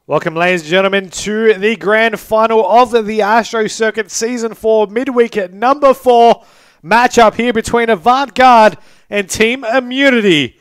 Welcome, ladies and gentlemen, to the grand final of the ASTRO Circuit Season 4 Midweek at number 4 matchup here between AVANT-GARDE and Team Immunity.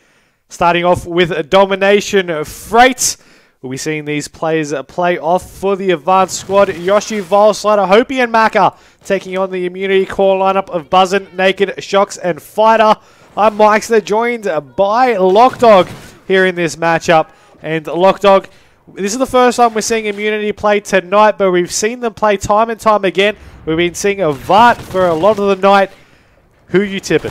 Starting off with Domination Freight. We'll be seeing these players play off for the Avant squad. Yoshi, Volslider, Hopi and Maka taking on the Immunity core lineup of Buzzin, Naked, Shocks and Fighter. I'm Myksta, joined by lachdog here in this matchup. And lachdog, this is the first time we're seeing Immunity play tonight, but we've seen them play time and time again. We've been seeing Avant for a lot of the night. Who are you tipping?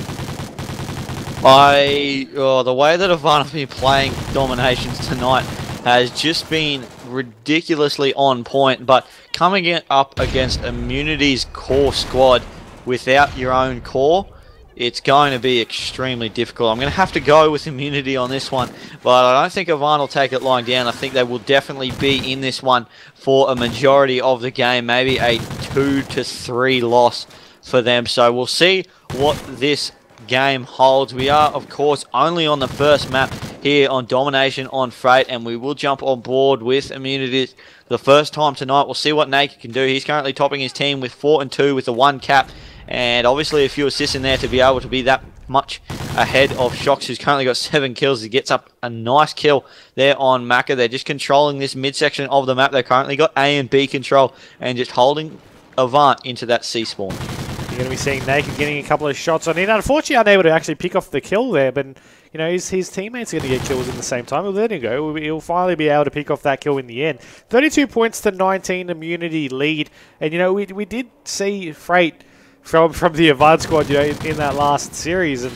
The way that Avant have been playing Dominations tonight has just been ridiculously on point, but coming up against Immunity's core squad without your own core, it's going to be extremely difficult. I'm going to have to go with Immunity on this one, but I don't think Avant will take it lying down. I think they will definitely be in this one for a majority of the game, maybe a 2-3 loss for them. So we'll see what this game holds. We are, of course, only on the first map here on Domination on Freight, and we will jump on board with Immunity the first time tonight. We'll see what Naked can do. He's currently topping his team with 4-2 with a 1 cap. And obviously a few assists in there to be able to be that much ahead of Shocks, who's currently got 7 kills. He gets up a nice kill there on Maka. They're just controlling this midsection of the map. They've currently got A and B control and just holding Avant into that C spawn. You're going to be seeing Naked getting a couple of shots on in. Unfortunately, unable to actually pick off the kill there, but you know, his teammates are going to get kills at the same time. We'll let him go. He'll finally be able to pick off that kill in the end. 32 points to 19 Immunity lead. And, you know, we did see Freight from the Avant squad, you know, in that last series, and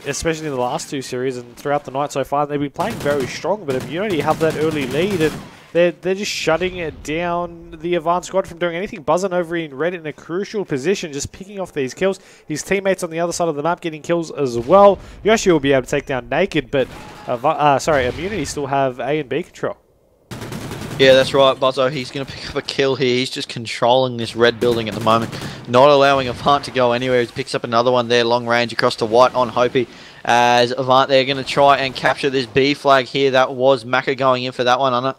especially in the last 2 series and throughout the night so far, they've been playing very strong. But Immunity have that early lead, and they're just shutting it down the Avant squad from doing anything. Buzzing over in red in a crucial position, just picking off these kills. His teammates on the other side of the map getting kills as well. Yoshi will be able to take down Naked, but Immunity still have A and B control. Yeah, that's right, Buzzo. He's going to pick up a kill here. He's just controlling this red building at the moment, not allowing Avant to go anywhere. He picks up another one there, long range across to white on Hopi. As Avant, they're going to try and capture this B flag here. That was Maka going in for that one.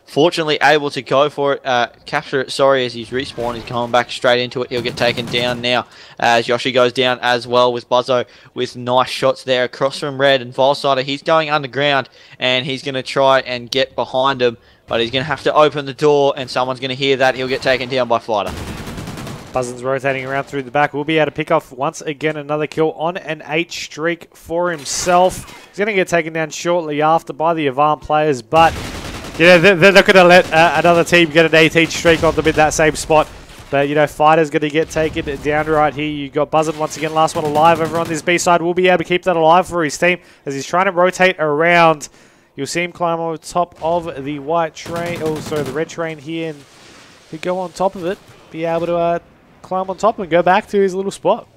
Unfortunately, able to go for it, capture it, sorry, as he's respawned. He's coming back straight into it. He'll get taken down now as Yoshi goes down as well with Buzzo with nice shots there across from red. And Volsider, he's going underground and he's going to try and get behind him, but he's going to have to open the door and someone's going to hear that. He'll get taken down by Fighter. Buzzin's rotating around through the back. We'll be able to pick off once again another kill on an 8 streak for himself. He's going to get taken down shortly after by the Avant players, but yeah, they're not going to let another team get an 18 streak on them in that same spot. But, you know, Fighter's going to get taken down right here. You got Buzzin once again, last one alive over on this B side. We'll be able to keep that alive for his team as he's trying to rotate around. You'll see him climb on top of the white train, the red train here, and he'll go on top of it, be able to climb on top and go back to his little spot.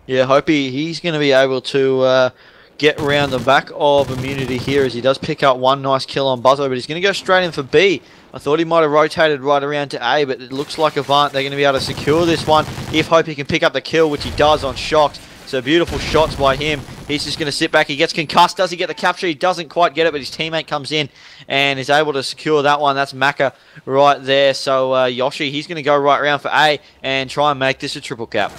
Yeah, Hopi, he's going to be able to get around the back of Immunity here as he does pick up one nice kill on Buzzo, but he's going to go straight in for B. I thought he might have rotated right around to A, but it looks like Avant, they're going to be able to secure this one if Hopi can pick up the kill, which he does on Shocks. So beautiful shots by him. He's just going to sit back. He gets concussed. Does he get the capture? He doesn't quite get it, but his teammate comes in and is able to secure that one. That's Maka right there. So Yoshi, he's going to go right around for A and try and make this a triple cap.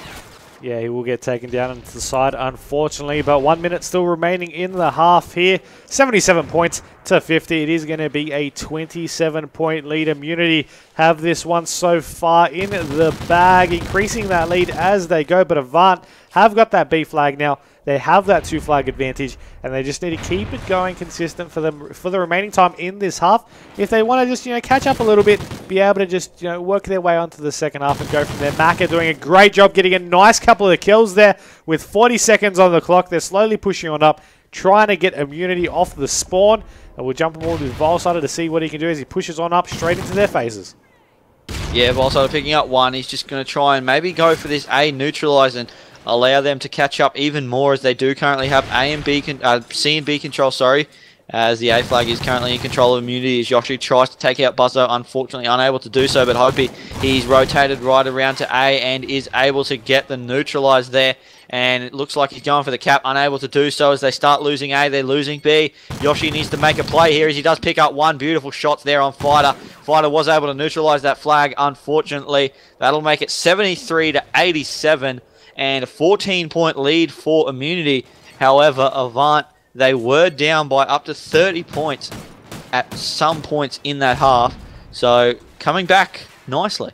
Yeah, he will get taken down into the side, unfortunately, but 1 minute still remaining in the half here. 77 points to 50. It is going to be a 27-point lead. Immunity have this one so far in the bag, increasing that lead as they go, but Avant have got that B flag now. They have that 2 flag advantage, and they just need to keep it going consistent for them for the remaining time in this half. If they want to just, you know, catch up a little bit, be able to just, you know, work their way onto the second half and go from there. Maka doing a great job getting a nice couple of kills there with 40 seconds on the clock. They're slowly pushing on up, trying to get Immunity off the spawn. And we'll jump aboard with Volsider to see what he can do as he pushes on up straight into their faces. Yeah, Volsider picking up one. He's just going to try and maybe go for this A neutralize and allow them to catch up even more, as they do currently have A and B, C and B control, sorry. as the A flag is currently in control of Immunity as Yoshi tries to take out Buzzo, unfortunately unable to do so, but Hopi, he's rotated right around to A and is able to get the neutralize there, and it looks like he's going for the cap, unable to do so as they start losing A, they're losing B. Yoshi needs to make a play here as he does pick up one beautiful shot there on Fighter. Fighter was able to neutralize that flag, unfortunately. That'll make it 73 to 87 and a 14-point lead for Immunity. However, Avant, they were down by up to 30 points at some points in that half. So, coming back nicely.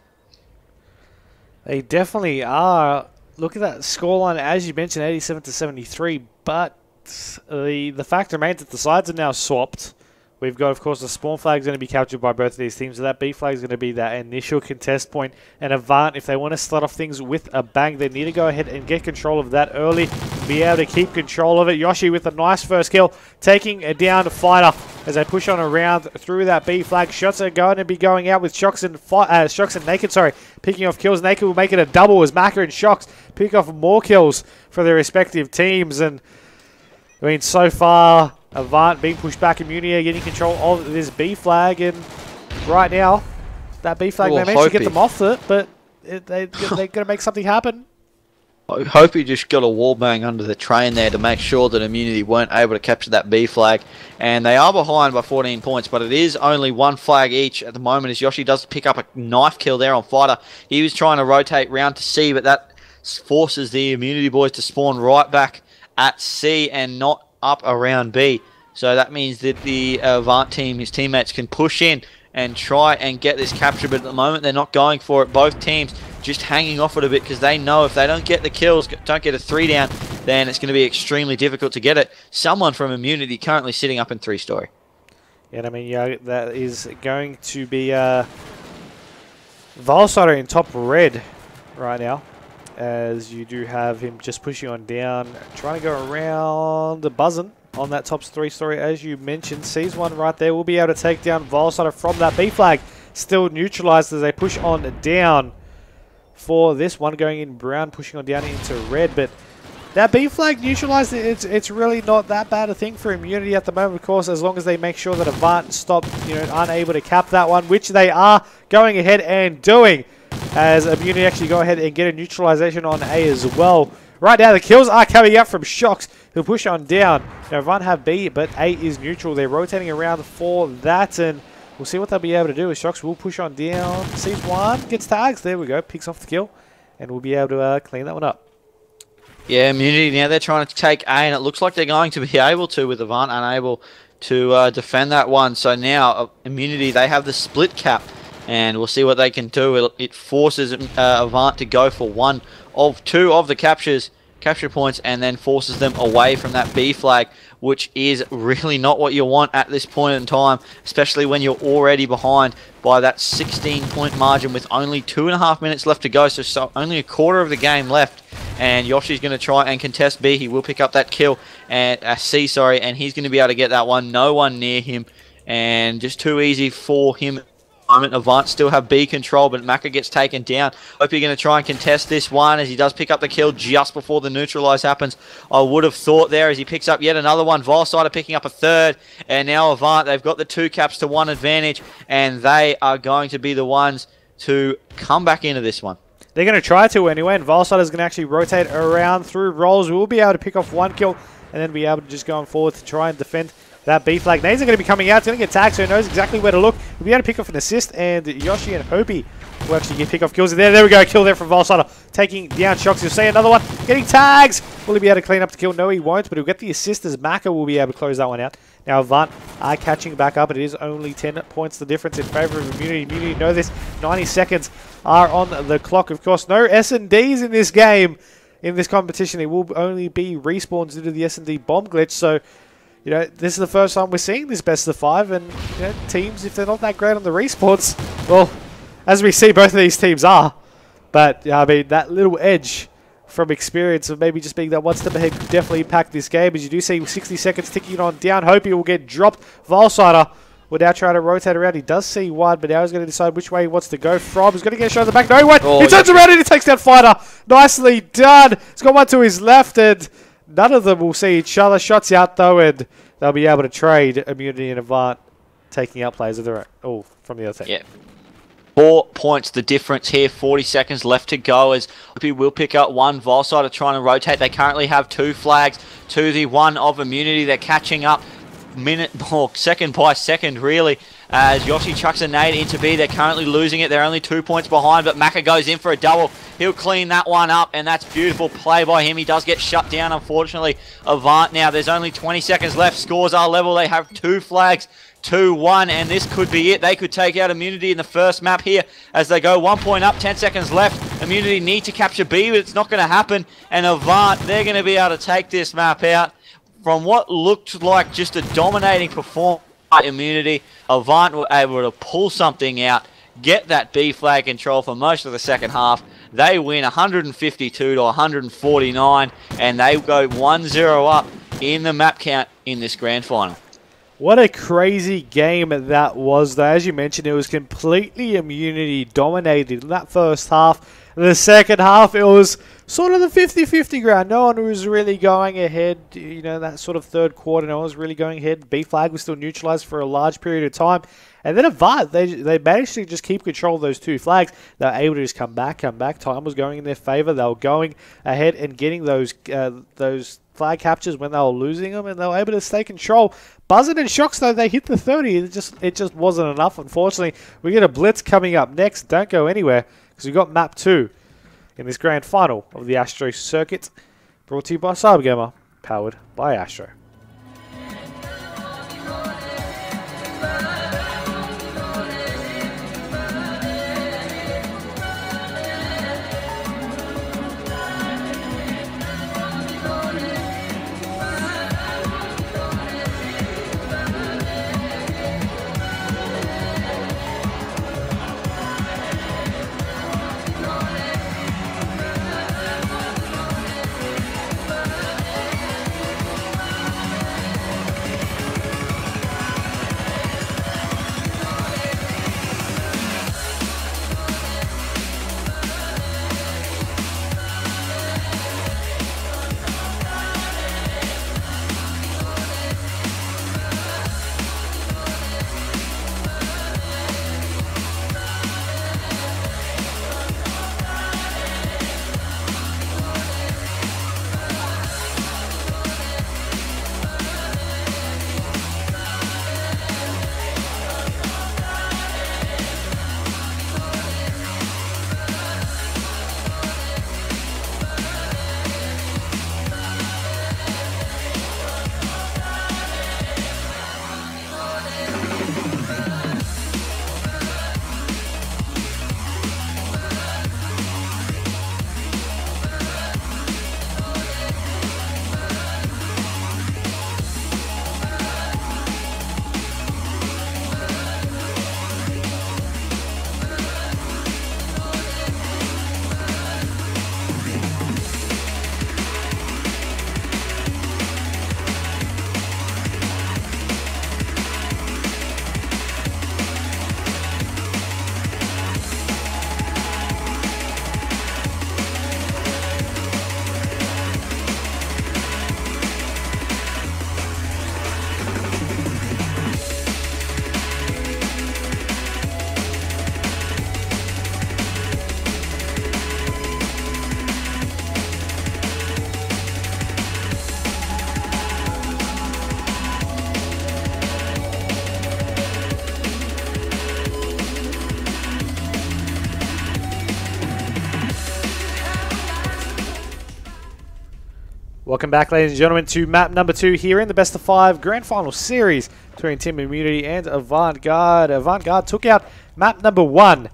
They definitely are. Look at that scoreline, as you mentioned, 87 to 73. But the fact remains that the sides are now swapped. We've got, of course, the spawn flag is going to be captured by both of these teams. So that B flag is going to be that initial contest point. And Avant, if they want to start off things with a bang, they need to go ahead and get control of that early. Be able to keep control of it. Yoshi with a nice first kill, taking it down to Fighter as they push on around through that B flag. Shots are going to be going out with Shocks and Naked, picking off kills. Naked will make it a double as Maka and Shocks pick off more kills for their respective teams. And I mean, so far, Avant being pushed back, Immunity getting control of this B flag, and right now, that B flag, they managed to get them off it, but they're going to make something happen. I hope he just got a wall bang under the train there to make sure that Immunity weren't able to capture that B flag. And they are behind by 14 points, but it is only one flag each at the moment as Yoshi does pick up a knife kill there on Fighter. He was trying to rotate round to C, but that forces the Immunity boys to spawn right back at C and not up around B. So that means that the Avant team, his teammates, can push in and try and get this capture, but at the moment they're not going for it. Both teams just hanging off it a bit because they know if they don't get the kills, don't get a 3 down, then it's going to be extremely difficult to get it. Someone from Immunity currently sitting up in 3-story. Yeah, I mean, yeah, that is going to be Valsider in top red right now, as you do have him just pushing on down, trying to go around the buzzing on that top 3-story, as you mentioned. Sees one right there. We'll be able to take down Valsider from that B flag. Still neutralized as they push on down for this one, going in brown, pushing on down into red. But that B flag neutralized, it's really not that bad a thing for Immunity at the moment, of course, as long as they make sure that Avant stop, unable to cap that one, which they are going ahead and doing, as Immunity actually go ahead and get a neutralization on A as well. Right now, the kills are coming out from Shocks, who push on down. Now, Avant have B, but A is neutral. They're rotating around for that, and we'll see what they'll be able to do. Shocks will push on down. Sees one, gets tags. There we go. Picks off the kill, and we'll be able to clean that one up. Yeah, Immunity, now they're trying to take A, and it looks like they're going to be able to, with Avant unable to defend that one. So now, Immunity, they have the split cap, and we'll see what they can do. It forces Avant to go for 1 of 2 of the capture points, and then forces them away from that B flag, which is really not what you want at this point in time, especially when you're already behind by that 16-point margin with only 2.5 minutes left to go, so only a quarter of the game left. And Yoshi's going to try and contest B. He will pick up that kill, and C, and he's going to be able to get that one. No one near him, and just too easy for him. Avant still have B control, but Maka gets taken down. Hope you're going to try and contest this one as he does pick up the kill just before the neutralize happens. I would have thought there as he picks up yet another one. Valsider picking up a 3rd, and now Avant, they've got the 2 caps to 1 advantage, and they are going to be the ones to come back into this one. They're going to try to anyway, and Valsider is going to actually rotate around through rolls. We'll be able to pick off 1 kill, and then be able to just go on forward to try and defend that B flag. Nays are going to be coming out. It's going to get tagged, so he knows exactly where to look. We'll be able to pick off an assist, and Yoshi and Hopi will actually get pick off kills. There we go. Kill there from Valsider. Taking down Shocks. You'll see another one. Getting tags. Will he be able to clean up the kill? No, he won't, but he'll get the assist as Maka will be able to close that one out. Now, Avant are catching back up. It is only 10 points the difference in favor of Immunity. Immunity know this. 90 seconds are on the clock. Of course, no S&Ds in this game. In this competition, it will only be respawns due to the S&D bomb glitch, so this is the first time we're seeing this best of 5, and teams, if they're not that great on the respawns, well, as we see, both of these teams are. But I mean, that little edge from experience of maybe just being that one step ahead could definitely impact this game. As you do see 60 seconds ticking on down. Hope he will get dropped. Valsider will now try to rotate around. He does see one, but now he's going to decide which way he wants to go from. He's going to get a shot in the back. No, he won't. He turns around and he takes down Fighter. Nicely done. He's got one to his left, and none of them will see each other. Shots out, though, and they'll be able to trade Immunity and Avant, taking out players of their own, from the other team. Yeah. 4 points the difference here. 40 seconds left to go as we will pick up one. Volside are trying to rotate. They currently have 2 flags to the one of Immunity. They're catching up second by second, really, as Yoshi chucks a nade into B. They're currently losing it. They're only 2 points behind, but Maka goes in for a double. He'll clean that one up, and that's beautiful play by him. He does get shut down, unfortunately. Avant now, there's only 20 seconds left. Scores are level. They have 2 flags. 2-1, and this could be it. They could take out Immunity in the first map here as they go 1 point up, 10 seconds left. Immunity need to capture B, but it's not going to happen. And Avant, they're going to be able to take this map out from what looked like just a dominating performance by Immunity. Avant were able to pull something out, get that B flag control for most of the second half. They win 152 to 149, and they go 1-0 up in the map count in this grand final. What a crazy game that was, though. As you mentioned, it was completely Immunity dominated in that first half. In the second half, it was sort of the 50-50 ground. No one was really going ahead. You know, that sort of third quarter, no one was really going ahead. B flag was still neutralized for a large period of time. And then Avant, they managed to just keep control of those 2 flags. They were able to just come back. Time was going in their favor. They were going ahead and getting those flag captures when they were losing them, and they were able to stay control. Buzzard and Shocks, though, they hit the 30. It just wasn't enough, unfortunately. We get a blitz coming up next. Don't go anywhere, because we've got map 2 in this grand final of the ASTRO circuit. Brought to you by CyberGamer, powered by ASTRO. Welcome back, ladies and gentlemen, to map number 2 here in the best of 5 grand final series between Team Immunity and AVANT-GARDE. AVANT-GARDE took out map number 1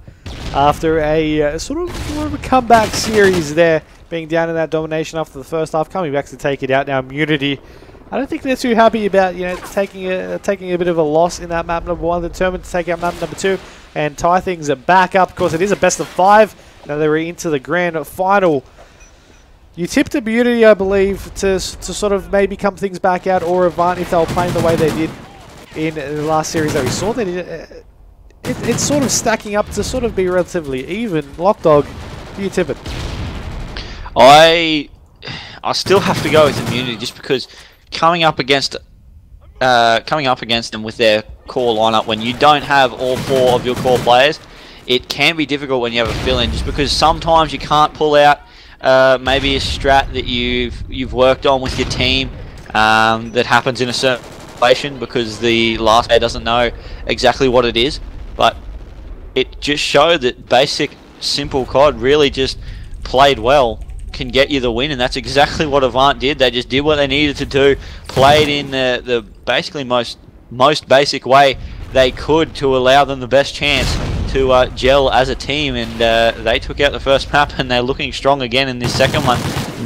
after a sort of more of a comeback series there, being down in that domination after the first half, coming back to take it out. Now Immunity, I don't think they're too happy about, you know, taking a bit of a loss in that map number 1. They're determined to take out map number 2 and tie things back up, because it is a best of 5. Now they're into the grand final. You tipped Immunity, I believe, to sort of maybe come things back out, or Avant if they were playing the way they did in the last series that we saw. It's sort of stacking up to sort of be relatively even. Lachdog, do you tip it? I still have to go with Immunity, just because coming up against coming up against them with their core lineup, when you don't have all 4 of your core players, it can be difficult when you have a fill-in, just because sometimes you can't pull out maybe a strat that you've worked on with your team that happens in a certain situation because the last player doesn't know exactly what it is. But it just showed that basic, simple COD really just played well can get you the win, and that's exactly what AVANT did. They just did what they needed to do, played in the basically most basic way they could to allow them the best chance to gel as a team, and they took out the first map, and they're looking strong again in this second one.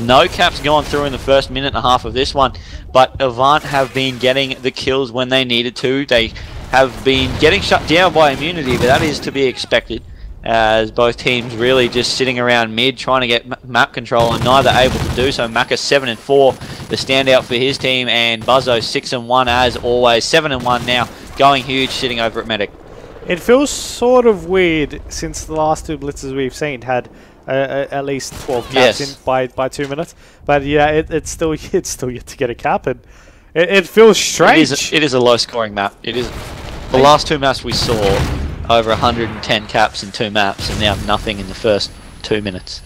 No caps going through in the first minute and a half of this one, but AVANT have been getting the kills when they needed to. They have been getting shut down by Immunity, but that is to be expected, as both teams really just sitting around mid trying to get map control and neither able to do so. Maka 7-4, the standout for his team, and Buzzo 6-1 as always. 7-1 now, going huge, sitting over at Medic. It feels sort of weird since the last 2 blitzes we've seen had at least 12 caps in by 2 minutes, but yeah, it's still yet to get a cap, and it feels strange. It is a low scoring map. It is. The last 2 maps we saw, over 110 caps in 2 maps, and now nothing in the first 2 minutes.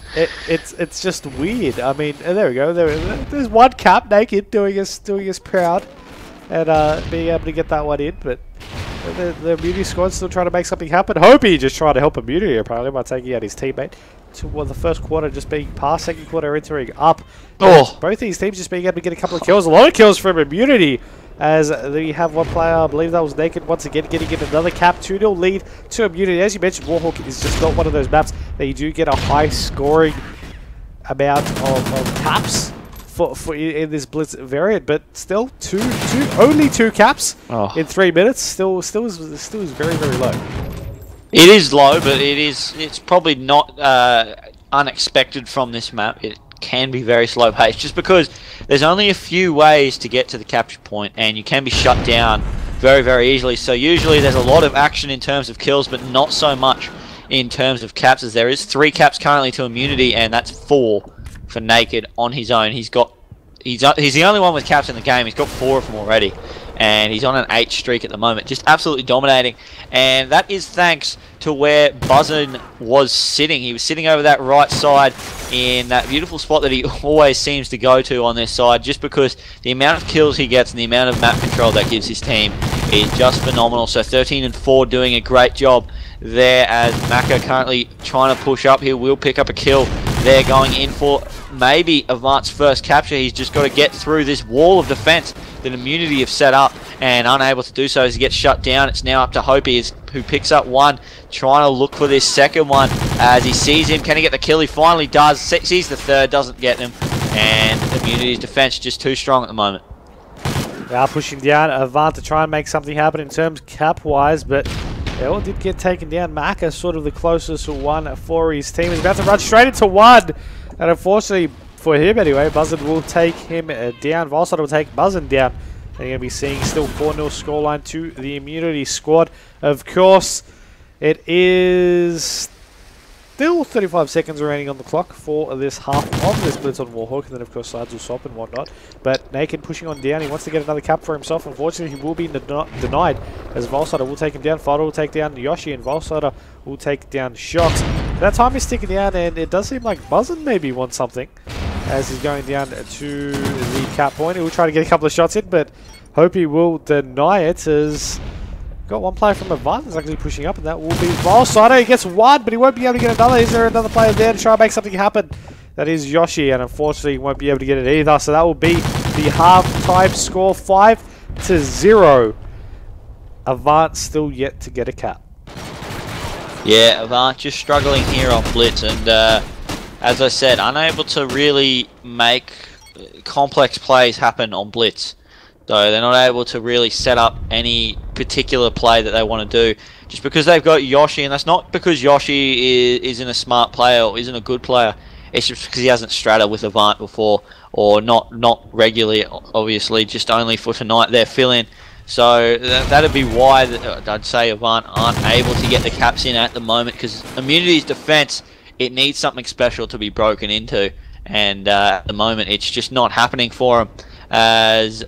It's just weird. I mean, there we go. There's 1 cap, Naked, doing us proud, and being able to get that one in. But the Immunity squad's still trying to make something happen. Hopey just trying to help Immunity apparently by taking out his teammate. Well, the first quarter just being past, second quarter entering up. Oh. Both these teams just being able to get a couple of kills. A lot of kills from Immunity, as we have one player, I believe that was Naked, once again getting in another cap. 2-0 lead to Immunity. As you mentioned, Warhawk is just not one of those maps that you do get a high scoring amount of caps for in this Blitz variant, but still only two caps in 3 minutes. Still is very, very low. It is low, but it's probably not unexpected from this map. It can be very slow paced, just because there's only a few ways to get to the capture point, and you can be shut down very, very easily. So usually there's a lot of action in terms of kills, but not so much in terms of caps, as there is 3 caps currently to Immunity, and that's 4 for Naked on his own. He's the only one with caps in the game. He's got 4 of them already, and he's on an 8 streak at the moment, just absolutely dominating. And that is thanks to where Buzzin was sitting. He was sitting over that right side in that beautiful spot that he always seems to go to on this side, just because the amount of kills he gets and the amount of map control that gives his team is just phenomenal. So 13-4, doing a great job there, as Maka currently trying to push up. He will pick up a kill. They're going in for maybe AVANT's first capture. He's just got to get through this wall of defense that Immunity have set up, and unable to do so as he gets shut down. It's now up to Hopey, who picks up one, trying to look for this second one as he sees him. Can he get the kill? He finally does. Sees the third, doesn't get him, and Immunity's defense just too strong at the moment. They are pushing down AVANT to try and make something happen in terms cap-wise, but they all did get taken down. Maka, sort of the closest one for his team, is about to run straight into one, and unfortunately for him anyway, Buzzin will take him down. Volside will take Buzzin down. And you're going to be seeing still 4-0 scoreline to the Immunity squad. Of course, it is still 35 seconds remaining on the clock for this half of this Blitz on Warhawk, and then of course sides will swap and whatnot. But Naked pushing on down. He wants to get another cap for himself. Unfortunately, he will be denied, as Volsider will take him down. Fighter will take down Yoshi, and Volsider will take down Shox. That time is ticking down, and it does seem like Buzzin maybe wants something, as he's going down to the cap point. He will try to get a couple of shots in, but hope he will deny it, as got one player from AVANT that's actually pushing up, and that will be Volsider. He gets one, but he won't be able to get another. Is there another player there to try and make something happen? That is Yoshi, and unfortunately he won't be able to get it either. So that will be the half-time score, 5-0. AVANT still yet to get a cap. Yeah, AVANT just struggling here on Blitz, and as I said, unable to really make complex plays happen on Blitz. So they're not able to really set up any particular play that they want to do, just because they've got Yoshi, and that's not because Yoshi isn't a smart player or isn't a good player. It's just because he hasn't stratted with AVANT before, or not regularly, obviously, just only for tonight they're filling. So that'd be why I'd say AVANT aren't able to get the caps in at the moment, because Immunity's defense, it needs something special to be broken into, and at the moment it's just not happening for him, as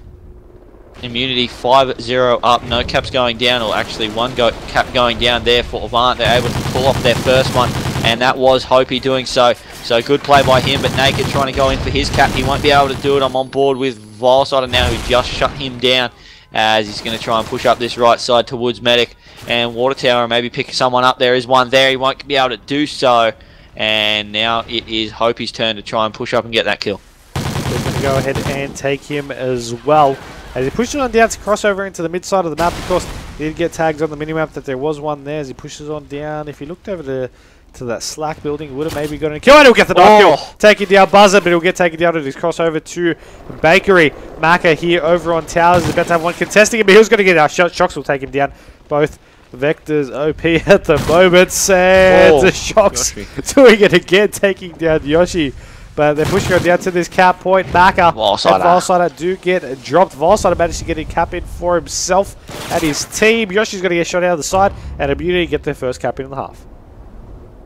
Immunity 5-0 up, no caps going down, or actually one cap going down there for AVANT. They're able to pull off their first one, and that was Hopey doing so. So good play by him, but Naked trying to go in for his cap. He won't be able to do it. I'm on board with Vilesider now, who just shut him down, as he's going to try and push up this right side towards Medic and Water Tower and maybe pick someone up. There is one there. He won't be able to do so, and now it is Hopey's turn to try and push up and get that kill. They're going to go ahead and take him as well. As he pushes on down to cross over into the mid side of the map. Of course, he did get tagged on the minimap that there was one there as he pushes on down. If he looked over to that Slack building, he would have maybe gotten a kill, and he'll get the knock kill. Taking down Buzzer, but he'll get taken down at his crossover to Bakery. Maka here over on Towers is about to have one contesting him, but he was going to get out. Shocks will take him down. Both Vectors OP at the moment. And Shocks doing it again, taking down Yoshi. But they're pushing on down to this cap point. Maka and Vilesider do get dropped. Vilesider managed to get a cap in for himself and his team. Yoshi's going to get shot out of the side, and Immunity get their first cap in the half.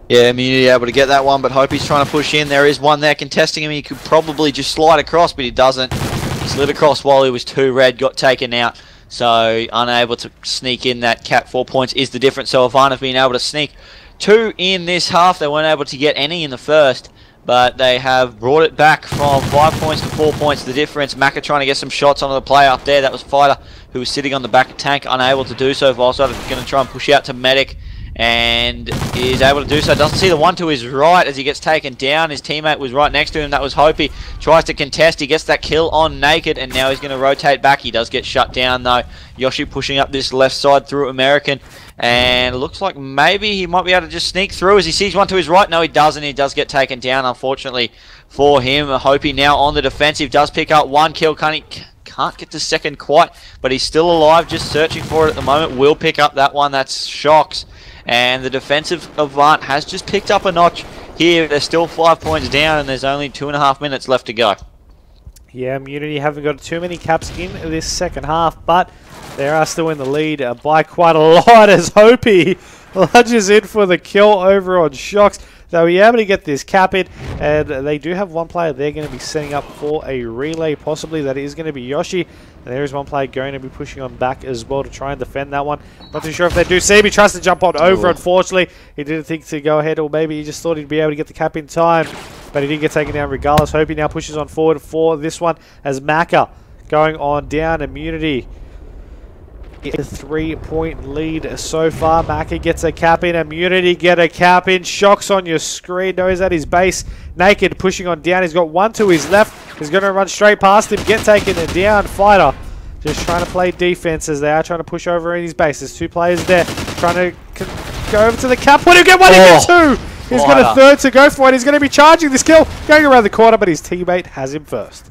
Yeah, Immunity able to get that one, but Hopey's trying to push in. There is one there contesting him. He could probably just slide across, but he doesn't. He slid across while he was too red, got taken out. So unable to sneak in that cap. 4 points is the difference. So AVANT have been able to sneak 2 in this half. They weren't able to get any in the first, but they have brought it back from 5 points to 4 points, the difference. Maka trying to get some shots onto the player up there. That was Fighter, who was sitting on the back of Tank, unable to do so. Vilesider is going to try and push out to Medic, and is able to do so. Doesn't see the one to his right as he gets taken down. His teammate was right next to him. That was Hopey. Tries to contest. He gets that kill on Naked, and now he's going to rotate back. He does get shut down, though. Yoshi pushing up this left side through American. And it looks like maybe he might be able to just sneak through as he sees one to his right. No, he doesn't. He does get taken down, unfortunately, for him. Hopey now on the defensive. Does pick up one kill. Can't get to second quite, but he's still alive. Just searching for it at the moment. Will pick up that one. That's Shocks. And the defensive AVANT has just picked up a notch here. They're still 5 points down, and there's only 2.5 minutes left to go. Yeah, Immunity haven't got too many caps in this second half, but they are still in the lead by quite a lot as Hopey lunges in for the kill over on Shocks. They'll be able to get this cap in, and they do have one player they're going to be setting up for a relay, possibly. That is going to be Yoshi. And there is one player going to be pushing on back as well to try and defend that one. Not too sure if they do see him. He tries to jump on over, unfortunately. He didn't think to go ahead, or maybe he just thought he'd be able to get the cap in time. But he did get taken down regardless. Hopey now pushes on forward for this one as Maka going on down. Immunity. A 3-point lead so far. Maka gets a cap in. Immunity get a cap in. Shocks on your screen. No, he's at his base. Naked pushing on down. He's got one to his left. He's going to run straight past him. Get taken down. Fighter just trying to play defense as they are trying to push over in his base. There's 2 players there trying to go over to the cap point. He'll get one. He gets 2. He's got a third to go for it. He's going to be charging this kill. Going around the corner, but his teammate has him first.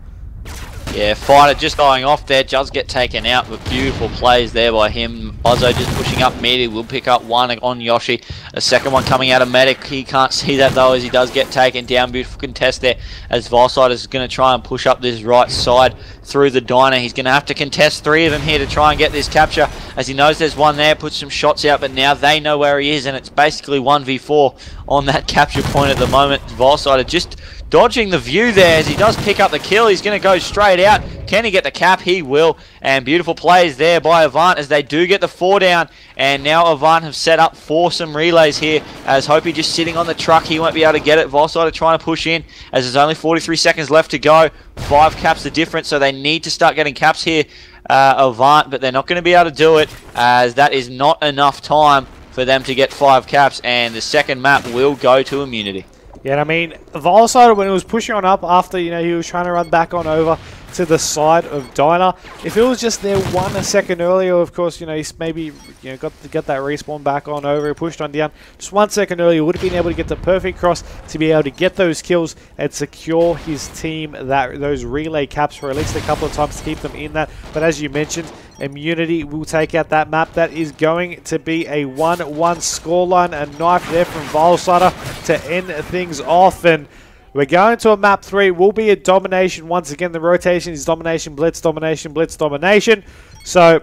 Yeah, Fighter just going off there, does get taken out, but beautiful plays there by him. Ozzo just pushing up mid. He will pick up one on Yoshi. A second one coming out of Medic. He can't see that though as he does get taken down. Beautiful contest there as Vilesider is going to try and push up this right side through the diner. He's going to have to contest 3 of them here to try and get this capture as he knows there's one there, puts some shots out, but now they know where he is and it's basically 1v4 on that capture point at the moment. Vilesider just dodging the view there as he does pick up the kill. He's going to go straight out. Can he get the cap? He will. And beautiful plays there by AVANT as they do get the 4 down. And now AVANT have set up for some relays here as Hopey just sitting on the truck. He won't be able to get it. Vilesider trying to push in as there's only 43 seconds left to go. 5 caps the difference, so they need to start getting caps here, AVANT, but they're not going to be able to do it as that is not enough time for them to get 5 caps, and the second map will go to Immunity. Yeah, I mean, Vilesider, when he was pushing on up after, you know, he was trying to run back on over to the side of Diner, if it was just there 1 second earlier, of course, you know, he's maybe, you know, got that respawn back on over, pushed on down, just 1 second earlier, would have been able to get the perfect cross to be able to get those kills and secure his team those relay caps for at least a couple of times to keep them in that. But as you mentioned, Immunity will take out that map. That is going to be a 1-1 scoreline. A knife there from Vilesider to end things off. And we're going to a map 3. Will be a domination. Once again, the rotation is domination, blitz, domination, blitz, domination. So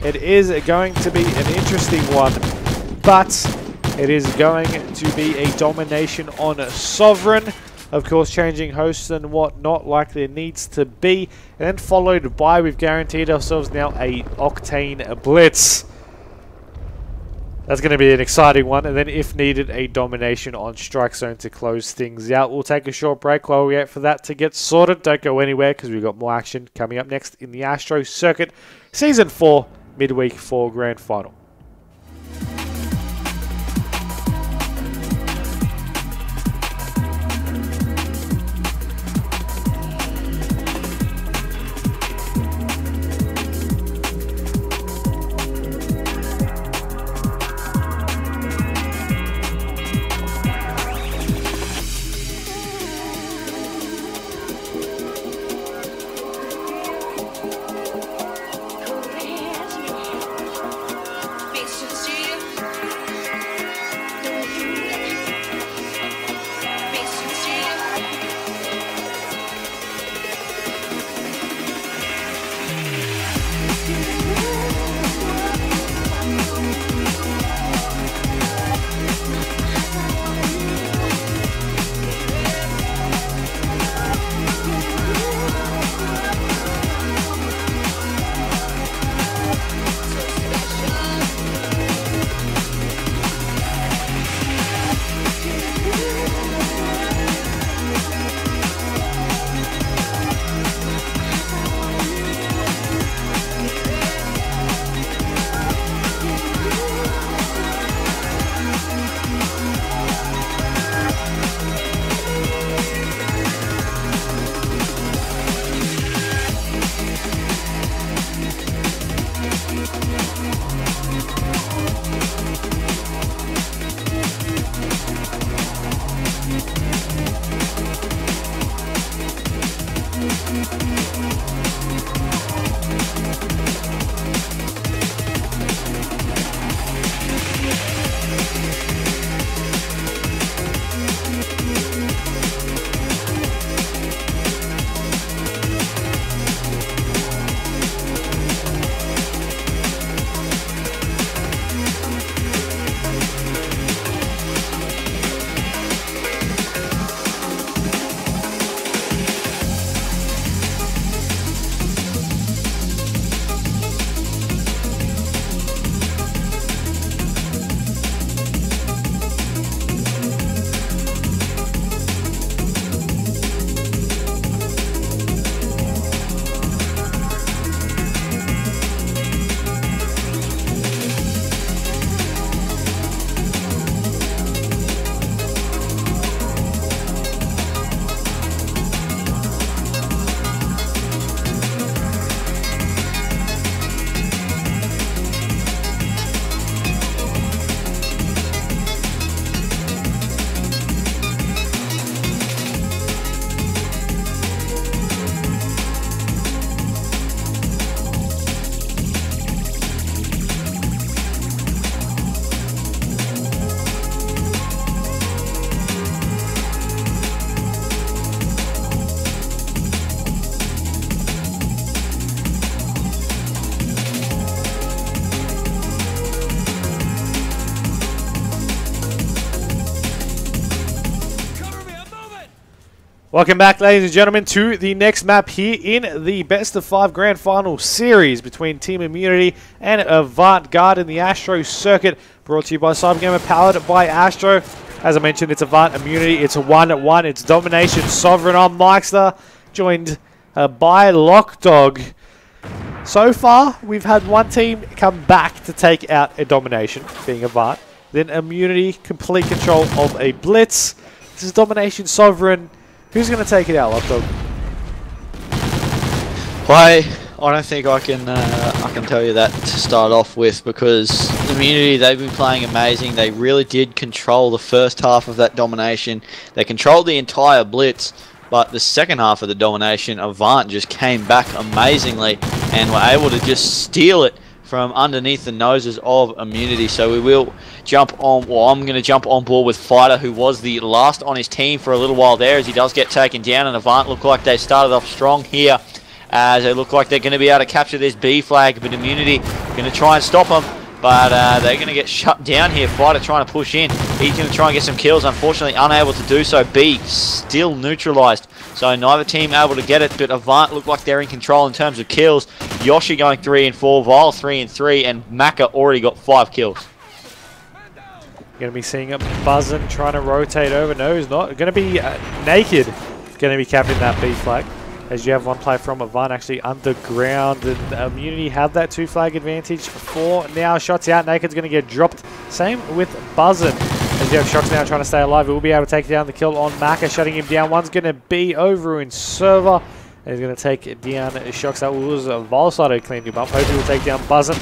it is going to be an interesting one. But it is going to be a domination on Sovereign. of course, changing hosts and whatnot like there needs to be. And then followed by, we've guaranteed ourselves now a Octane Blitz. That's going to be an exciting one. And then, if needed, a domination on Strike Zone to close things out. We'll take a short break while we wait for that to get sorted. Don't go anywhere because we've got more action coming up next in the ASTRO Circuit Season 4 Midweek 4 Grand Final. Welcome back, ladies and gentlemen, to the next map here in the Best of 5 Grand Final series between Team Immunity and AVANT-GARDE in the ASTRO Circuit, brought to you by CyberGamer, powered by ASTRO. As I mentioned, it's AVANT Immunity, it's a 1-1, it's Domination Sovereign on Myksta, joined by lachdog. So far, we've had one team come back to take out a Domination, being AVANT, then Immunity, complete control of a Blitz. This is Domination Sovereign. Who's going to take it out, lachdog? I don't think I can tell you that to start off with, because Immunity, they've been playing amazing. They really did control the first half of that domination. They controlled the entire Blitz, but the second half of the domination, AVANT just came back amazingly and were able to just steal it from underneath the noses of Immunity. So we will jump on, well, I'm going to jump on board with Fighter, who was the last on his team for a little while there, as he does get taken down, and AVANT look like they started off strong here, as they look like they're going to be able to capture this B flag, but Immunity going to try and stop them. but they're going to get shut down here. Fighter trying to push in. He's going to try and get some kills. Unfortunately, unable to do so. B still neutralized. So neither team able to get it, but Avant look like they're in control in terms of kills. Yoshi going 3 and 4, Vile 3 and 3, and Maka already got 5 kills. Going to be seeing a Buzzin trying to rotate over. No, he's not. Going to be Naked. Going to be capping that B flag. As you have one player from Avant actually underground, and Immunity have that 2 flag advantage for now. Shots out. Naked's going to get dropped. Same with Buzzin. As you have Shots now trying to stay alive, he will be able to take down the kill on Maka, shutting him down. One's going to be over in server. And he's going to take down Shocks. That was a Volside who cleaned him up. Hopefully will take down Buzzin.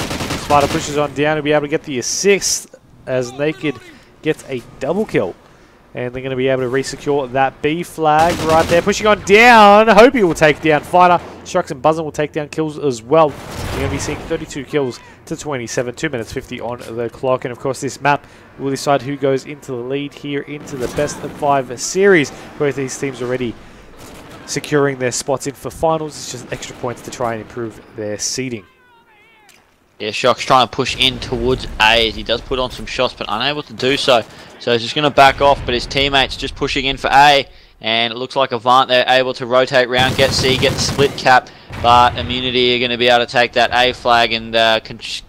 Spider pushes on down. He'll be able to get the assist as Naked gets a double kill. And they're going to be able to re-secure that B flag right there. Pushing on down. Hopey will take down Fighter. Shocks and Buzzin will take down kills as well. You're going to be seeing 32 kills to 27. 2 minutes 50 on the clock. And of course this map will decide who goes into the lead here into the best of 5 series. Both these teams already securing their spots in for finals. It's just extra points to try and improve their seeding. Yeah, Shock's trying to push in towards A as he does put on some shots, but unable to do so. So he's just going to back off, but his teammates just pushing in for A. And it looks like Avant, they're able to rotate round, get C, get the split cap. But Immunity are going to be able to take that A flag and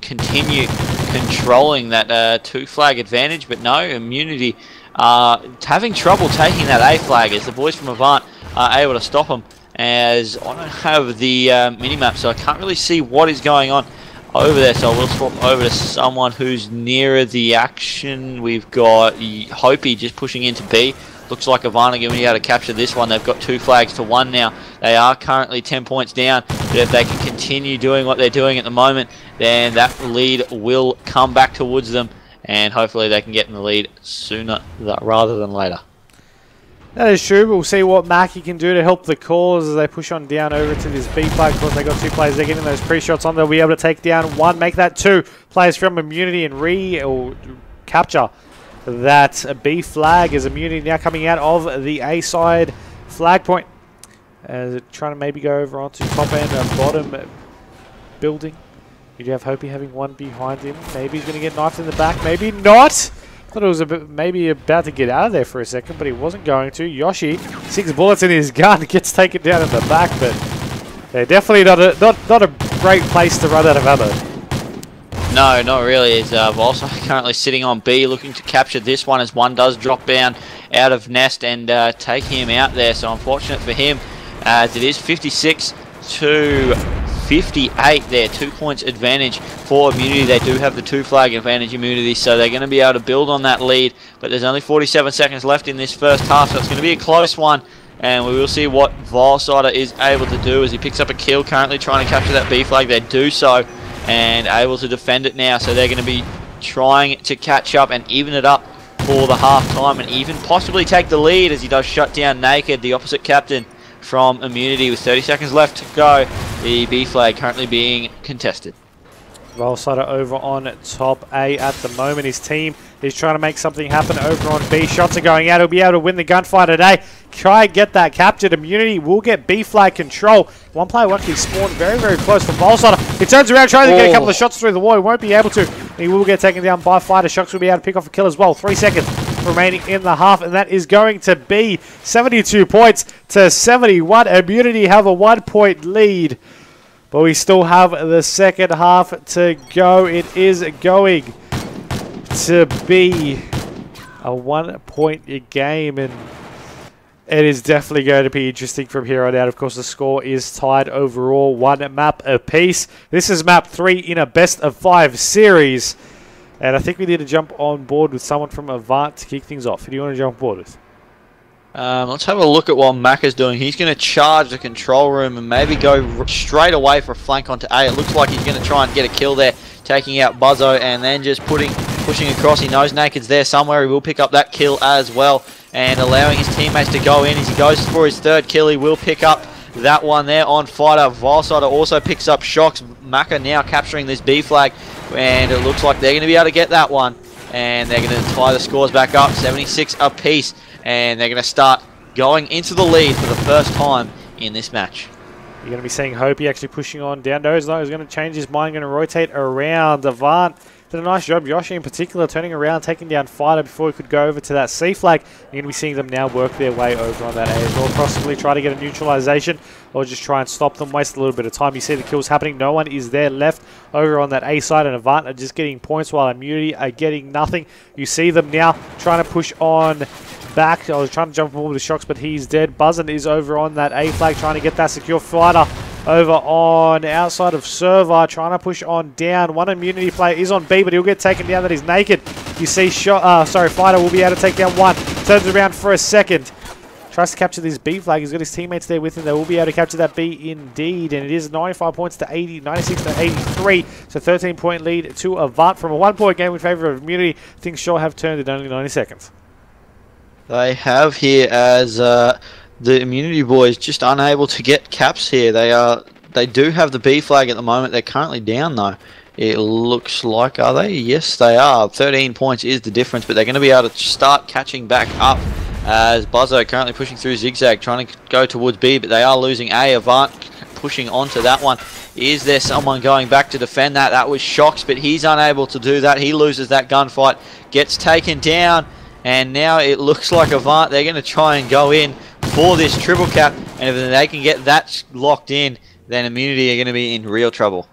continue controlling that 2 flag advantage. But no, Immunity having trouble taking that A flag as the boys from Avant are able to stop them. As I don't have the minimap, so I can't really see what is going on over there, so we'll swap over to someone who's nearer the action. We've got Hopey just pushing into B. Looks like Avant are going to be able to capture this one. They've got 2 flags to 1 now. They are currently 10 points down, but if they can continue doing what they're doing at the moment, then that lead will come back towards them, and hopefully they can get in the lead sooner rather than later. That is true, but we'll see what Mackie can do to help the cause as they push on down over to this B flag. Of course, they got 2 players. They're getting those pre-shots on. They'll be able to take down 1, make that 2 players from Immunity and capture that B flag as Immunity now coming out of the A side flag point. Trying to maybe go over onto top end and bottom building. You do have Hopey having 1 behind him. Maybe he's going to get knifed in the back. Maybe not. Thought it was maybe about to get out of there for a second, but he wasn't going to. Yoshi, 6 bullets in his gun, gets taken down in the back, but they're definitely not a great place to run out of ammo. No, not really. It's also currently sitting on B, looking to capture this one as one does drop down out of Nest and take him out there. So unfortunate for him, as it is 56 to 58 there, 2 points advantage for Immunity. They do have the 2 flag advantage, Immunity, so they're going to be able to build on that lead. But there's only 47 seconds left in this first half, so it's going to be a close one. And we will see what Volsider is able to do as he picks up a kill, currently trying to capture that B flag. They do so, and able to defend it now. So they're going to be trying to catch up and even it up for the half time, and even possibly take the lead as he does shut down Naked, the opposite captain from Immunity, with 30 seconds left to go. The B flag currently being contested. Volsider over on top A at the moment. His team is trying to make something happen over on B. Shots are going out. He'll be able to win the gunfight today. Try and get that captured. Immunity will get B flag control. One player will actually spawn very, very close to Volsider. He turns around, trying to get a couple of shots through the wall. He won't be able to. He will get taken down by Fighter. Shocks will be able to pick off a kill as well. 3 seconds remaining in the half, and that is going to be 72 points to 71. Immunity have a 1 point lead. But we still have the second half to go. It is going to be a 1 point game, and it is definitely going to be interesting from here on out. Of course, the score is tied overall, 1 map apiece. This is map 3 in a best of 5 series. And I think we need to jump on board with someone from Avant to kick things off. Who do you want to jump on board with? Let's have a look at what Mac is doing. He's going to charge the control room and maybe go straight away for a flank onto A. It looks like he's going to try and get a kill there, taking out Buzzo and then just pushing across. He knows Naked's there somewhere. He will pick up that kill as well, and allowing his teammates to go in as he goes for his 3rd kill. He will pick up that one there on Fighter. Volsider also picks up Shocks. Maka now capturing this B flag, and it looks like they're going to be able to get that one, and they're going to tie the scores back up, 76 apiece. And they're going to start going into the lead for the first time in this match. You're going to be seeing Hopey actually pushing on down. He's going to change his mind, going to rotate around. Avant Did a nice job, Yoshi in particular, turning around, taking down Fighter before he could go over to that C flag. You're going to be seeing them now work their way over on that A as well, possibly try to get a neutralization or just try and stop them, waste a little bit of time. You see the kills happening, no one is there left over on that A side, and Avant are just getting points while Immunity are getting nothing. You see them now trying to push on back. I was trying to jump over the shocks, but he's dead. Buzzin is over on that A flag, trying to get that secure. Fighter over on outside of server, trying to push on down. One Immunity player is on B, but he'll get taken down. That he's naked. You see, Fighter will be able to take down one. Turns around for a second. Tries to capture this B flag. He's got his teammates there with him. They will be able to capture that B indeed. And it is 95 points to 80, 96 to 83. So 13-point lead to Avant from a 1-point game in favor of Immunity. Things sure have turned in only 90 seconds. They have here as the Immunity boys just unable to get caps here. They do have the B flag at the moment. They're currently down though. It looks like, are they? Yes, they are. 13 points is the difference, but they're going to be able to start catching back up as Buzzo currently pushing through Zigzag, trying to go towards B, but they are losing A. Avant pushing onto that one. Is there someone going back to defend that? That was Shocks, but he's unable to do that. He loses that gunfight, gets taken down, and now it looks like Avant, they're going to try and go in for this triple cap, and if they can get that locked in, then Immunity are going to be in real trouble.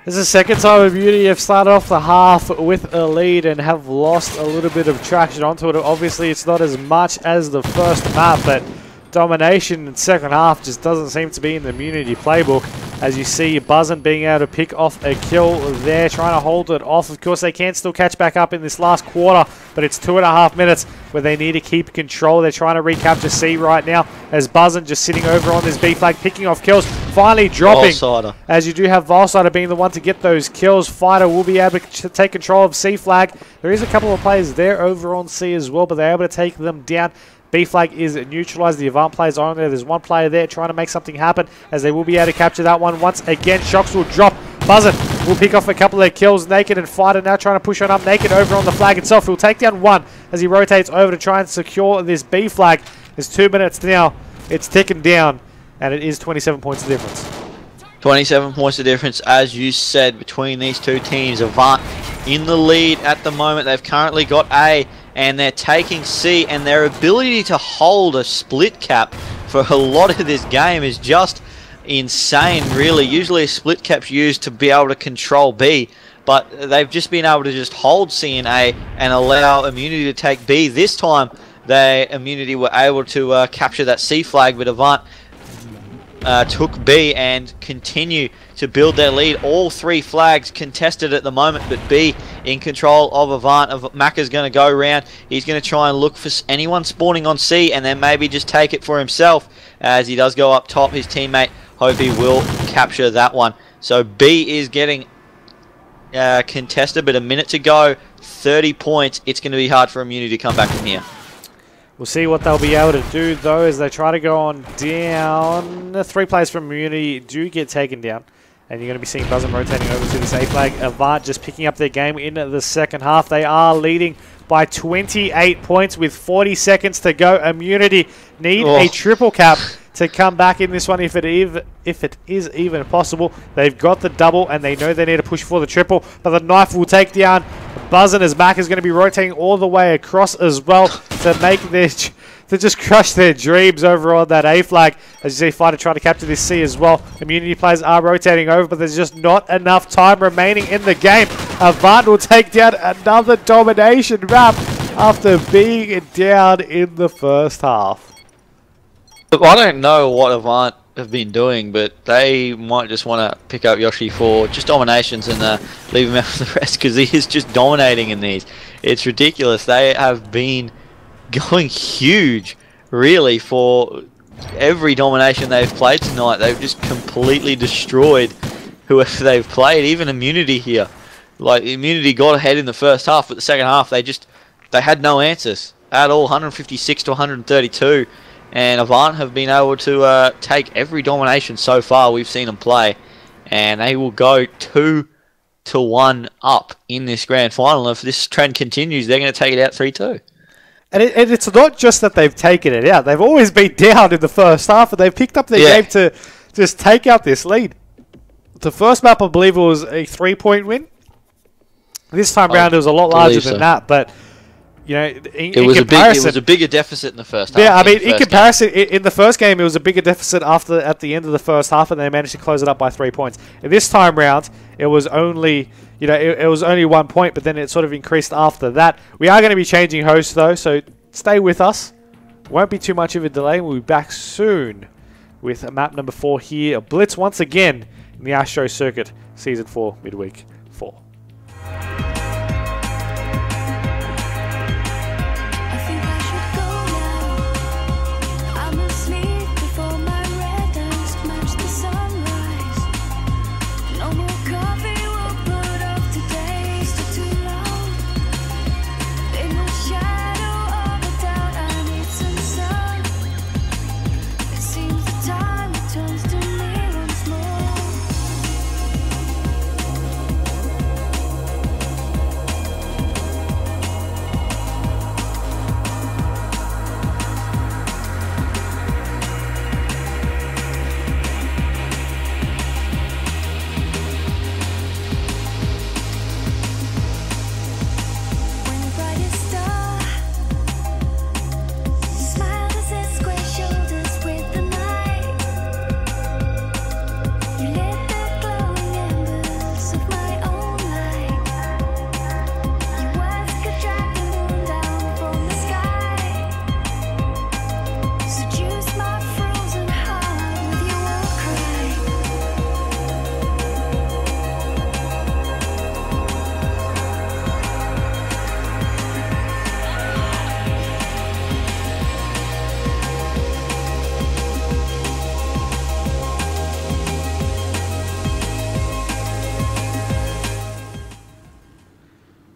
This is the second time Immunity have started off the half with a lead and have lost a little bit of traction onto it. Obviously, it's not as much as the first map, but domination in the second half just doesn't seem to be in the Immunity playbook. As you see, Buzzin being able to pick off a kill there, trying to hold it off. Of course, they can still catch back up in this last quarter, but it's 2.5 minutes where they need to keep control. They're trying to recapture C right now, as Buzzin just sitting over on this B flag, picking off kills, finally dropping. Volsider. As you do have Volsider being the one to get those kills. Fighter will be able to take control of C flag. There is a couple of players there over on C as well, but they're able to take them down. B flag is neutralized. The Avant players are on there. There's one player there trying to make something happen, as they will be able to capture that one once again. Shocks will drop. Buzzin will pick off a couple of kills. Naked and Fighter now trying to push on up. Naked over on the flag itself. He'll take down one as he rotates over to try and secure this B flag. There's 2 minutes now. It's ticking down, and it is 27 points of difference. 27 points of difference, as you said, between these two teams. Avant in the lead at the moment. They've currently got A, and they're taking C, and their ability to hold a split cap for a lot of this game is just insane, really. Usually a split cap's used to be able to control B, but they've just been able to just hold C and A and allow Immunity to take B. This time, Immunity were able to capture that C flag, but Avant took B and continue to build their lead. All 3 flags contested at the moment, but B in control of Avant. Macca's going to go around. He's going to try and look for anyone spawning on C and then maybe just take it for himself. As he does go up top, his teammate Hopey will capture that one. So B is getting contested, but a minute to go, 30 points. It's going to be hard for Immunity to come back from here. We'll see what they'll be able to do, though, as they try to go on down. The 3 players from Immunity do get taken down, and you're going to be seeing Buzzin rotating over to this A flag. Avant just picking up their game in the second half. They are leading by 28 points with 40 seconds to go. Immunity need a triple cap to come back in this one if it is even possible. They've got the double, and they know they need to push for the triple, but the knife will take down Buzzin, as Mac is going to be rotating all the way across as well to make their to just crush their dreams over on that A flag. As you see, Fighter trying to capture this C as well. Immunity players are rotating over, but there's just not enough time remaining in the game. Avant will take down another domination map after being down in the first half. I don't know what Avant have been doing, but they might just want to pick up Yoshi for just dominations and leave him out for the rest, because he is just dominating in these. It's ridiculous. They have been going huge, really, for every domination they've played tonight. They've just completely destroyed whoever they've played, even Immunity here. Like, Immunity got ahead in the first half, but the second half they had no answers at all. 156 to 132. And Avant have been able to take every domination so far we've seen them play. And they will go 2-1 up in this grand final. If this trend continues, they're going to take it out 3-2. And it's not just that they've taken it out. They've always been down in the first half, and they've picked up their game to just take out this lead. The first map, I believe, was a 3-point win. This time round, it was a lot larger than that, but you know, in comparison, it was a bigger deficit in the first half. Yeah, I mean, in comparison, in the first game, it was a bigger deficit at the end of the first half, and they managed to close it up by 3 points. And this time round, it was only, you know, it was only 1 point, but then it sort of increased after that. We are going to be changing hosts though, so stay with us. Won't be too much of a delay. We'll be back soon with map number 4 here. Blitz once again in the ASTRO circuit, Season 4, Midweek 4.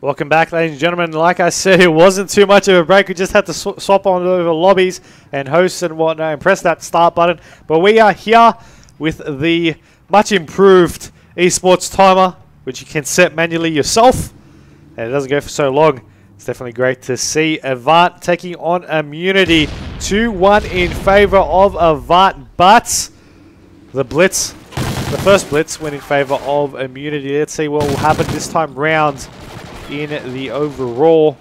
Welcome back, ladies and gentlemen. Like I said, it wasn't too much of a break. We just had to swap on over lobbies and hosts and whatnot and press that start button. But we are here with the much improved eSports timer, which you can set manually yourself. And it doesn't go for so long. It's definitely great to see AVANT taking on Immunity. 2-1 in favor of AVANT, but the Blitz, the first Blitz, went in favor of Immunity. Let's see what will happen this time round in the overall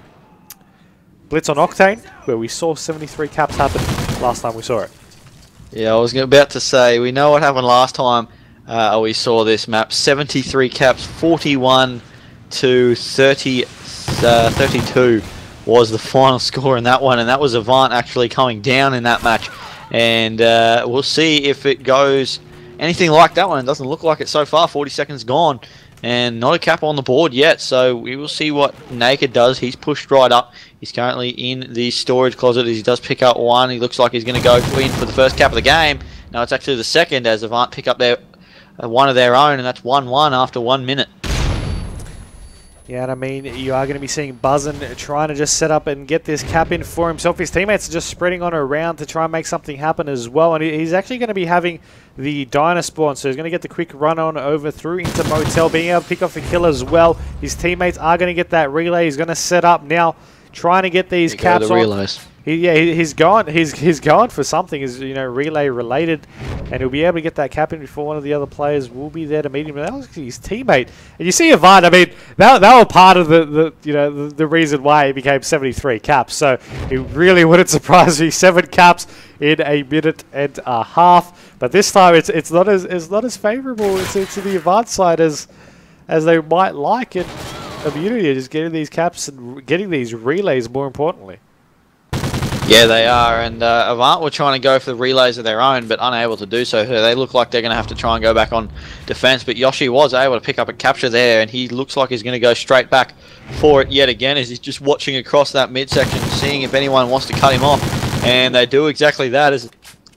Blitz on Octane, where we saw 73 caps happen last time we saw it. Yeah, I was about to say, we know what happened last time we saw this map. 73 caps, 41 to 32 was the final score in that one, and that was AVANT actually coming down in that match. And we'll see if it goes anything like that one. It doesn't look like it so far. 40 seconds gone. And not a cap on the board yet, so we will see what Naked does. He's pushed right up. He's currently in the storage closet as he does pick up one. He looks like he's going to go in for the first cap of the game. Now it's actually the second as AVANT pick up their one of their own, and that's 1-1 after 1 minute. Yeah, and I mean, you are going to be seeing Buzzin trying to just set up and get this cap in for himself. His teammates are just spreading on around to try and make something happen as well. And he's actually going to be having the Diner spawn, so he's going to get the quick run on over through into Motel, being able to pick off the kill as well. His teammates are going to get that relay. He's going to set up now, trying to get these caps on. He's gone for something, is, you know, relay related, and he'll be able to get that cap in before one of the other players will be there to meet him. That was his teammate, and you see AVANT. I mean, that was part of the reason why he became 73 caps. So it really wouldn't surprise me. 7 caps in a minute and a half, but this time it's not as favourable to the AVANT side as they might like. And Immunity is getting these caps and getting these relays, more importantly. Yeah, they are, and AVANT were trying to go for the relays of their own, but unable to do so. They look like they're going to have to try and go back on defense, but Yoshi was able to pick up a capture there, and he looks like he's going to go straight back for it yet again as he's just watching across that midsection, seeing if anyone wants to cut him off, and they do exactly that as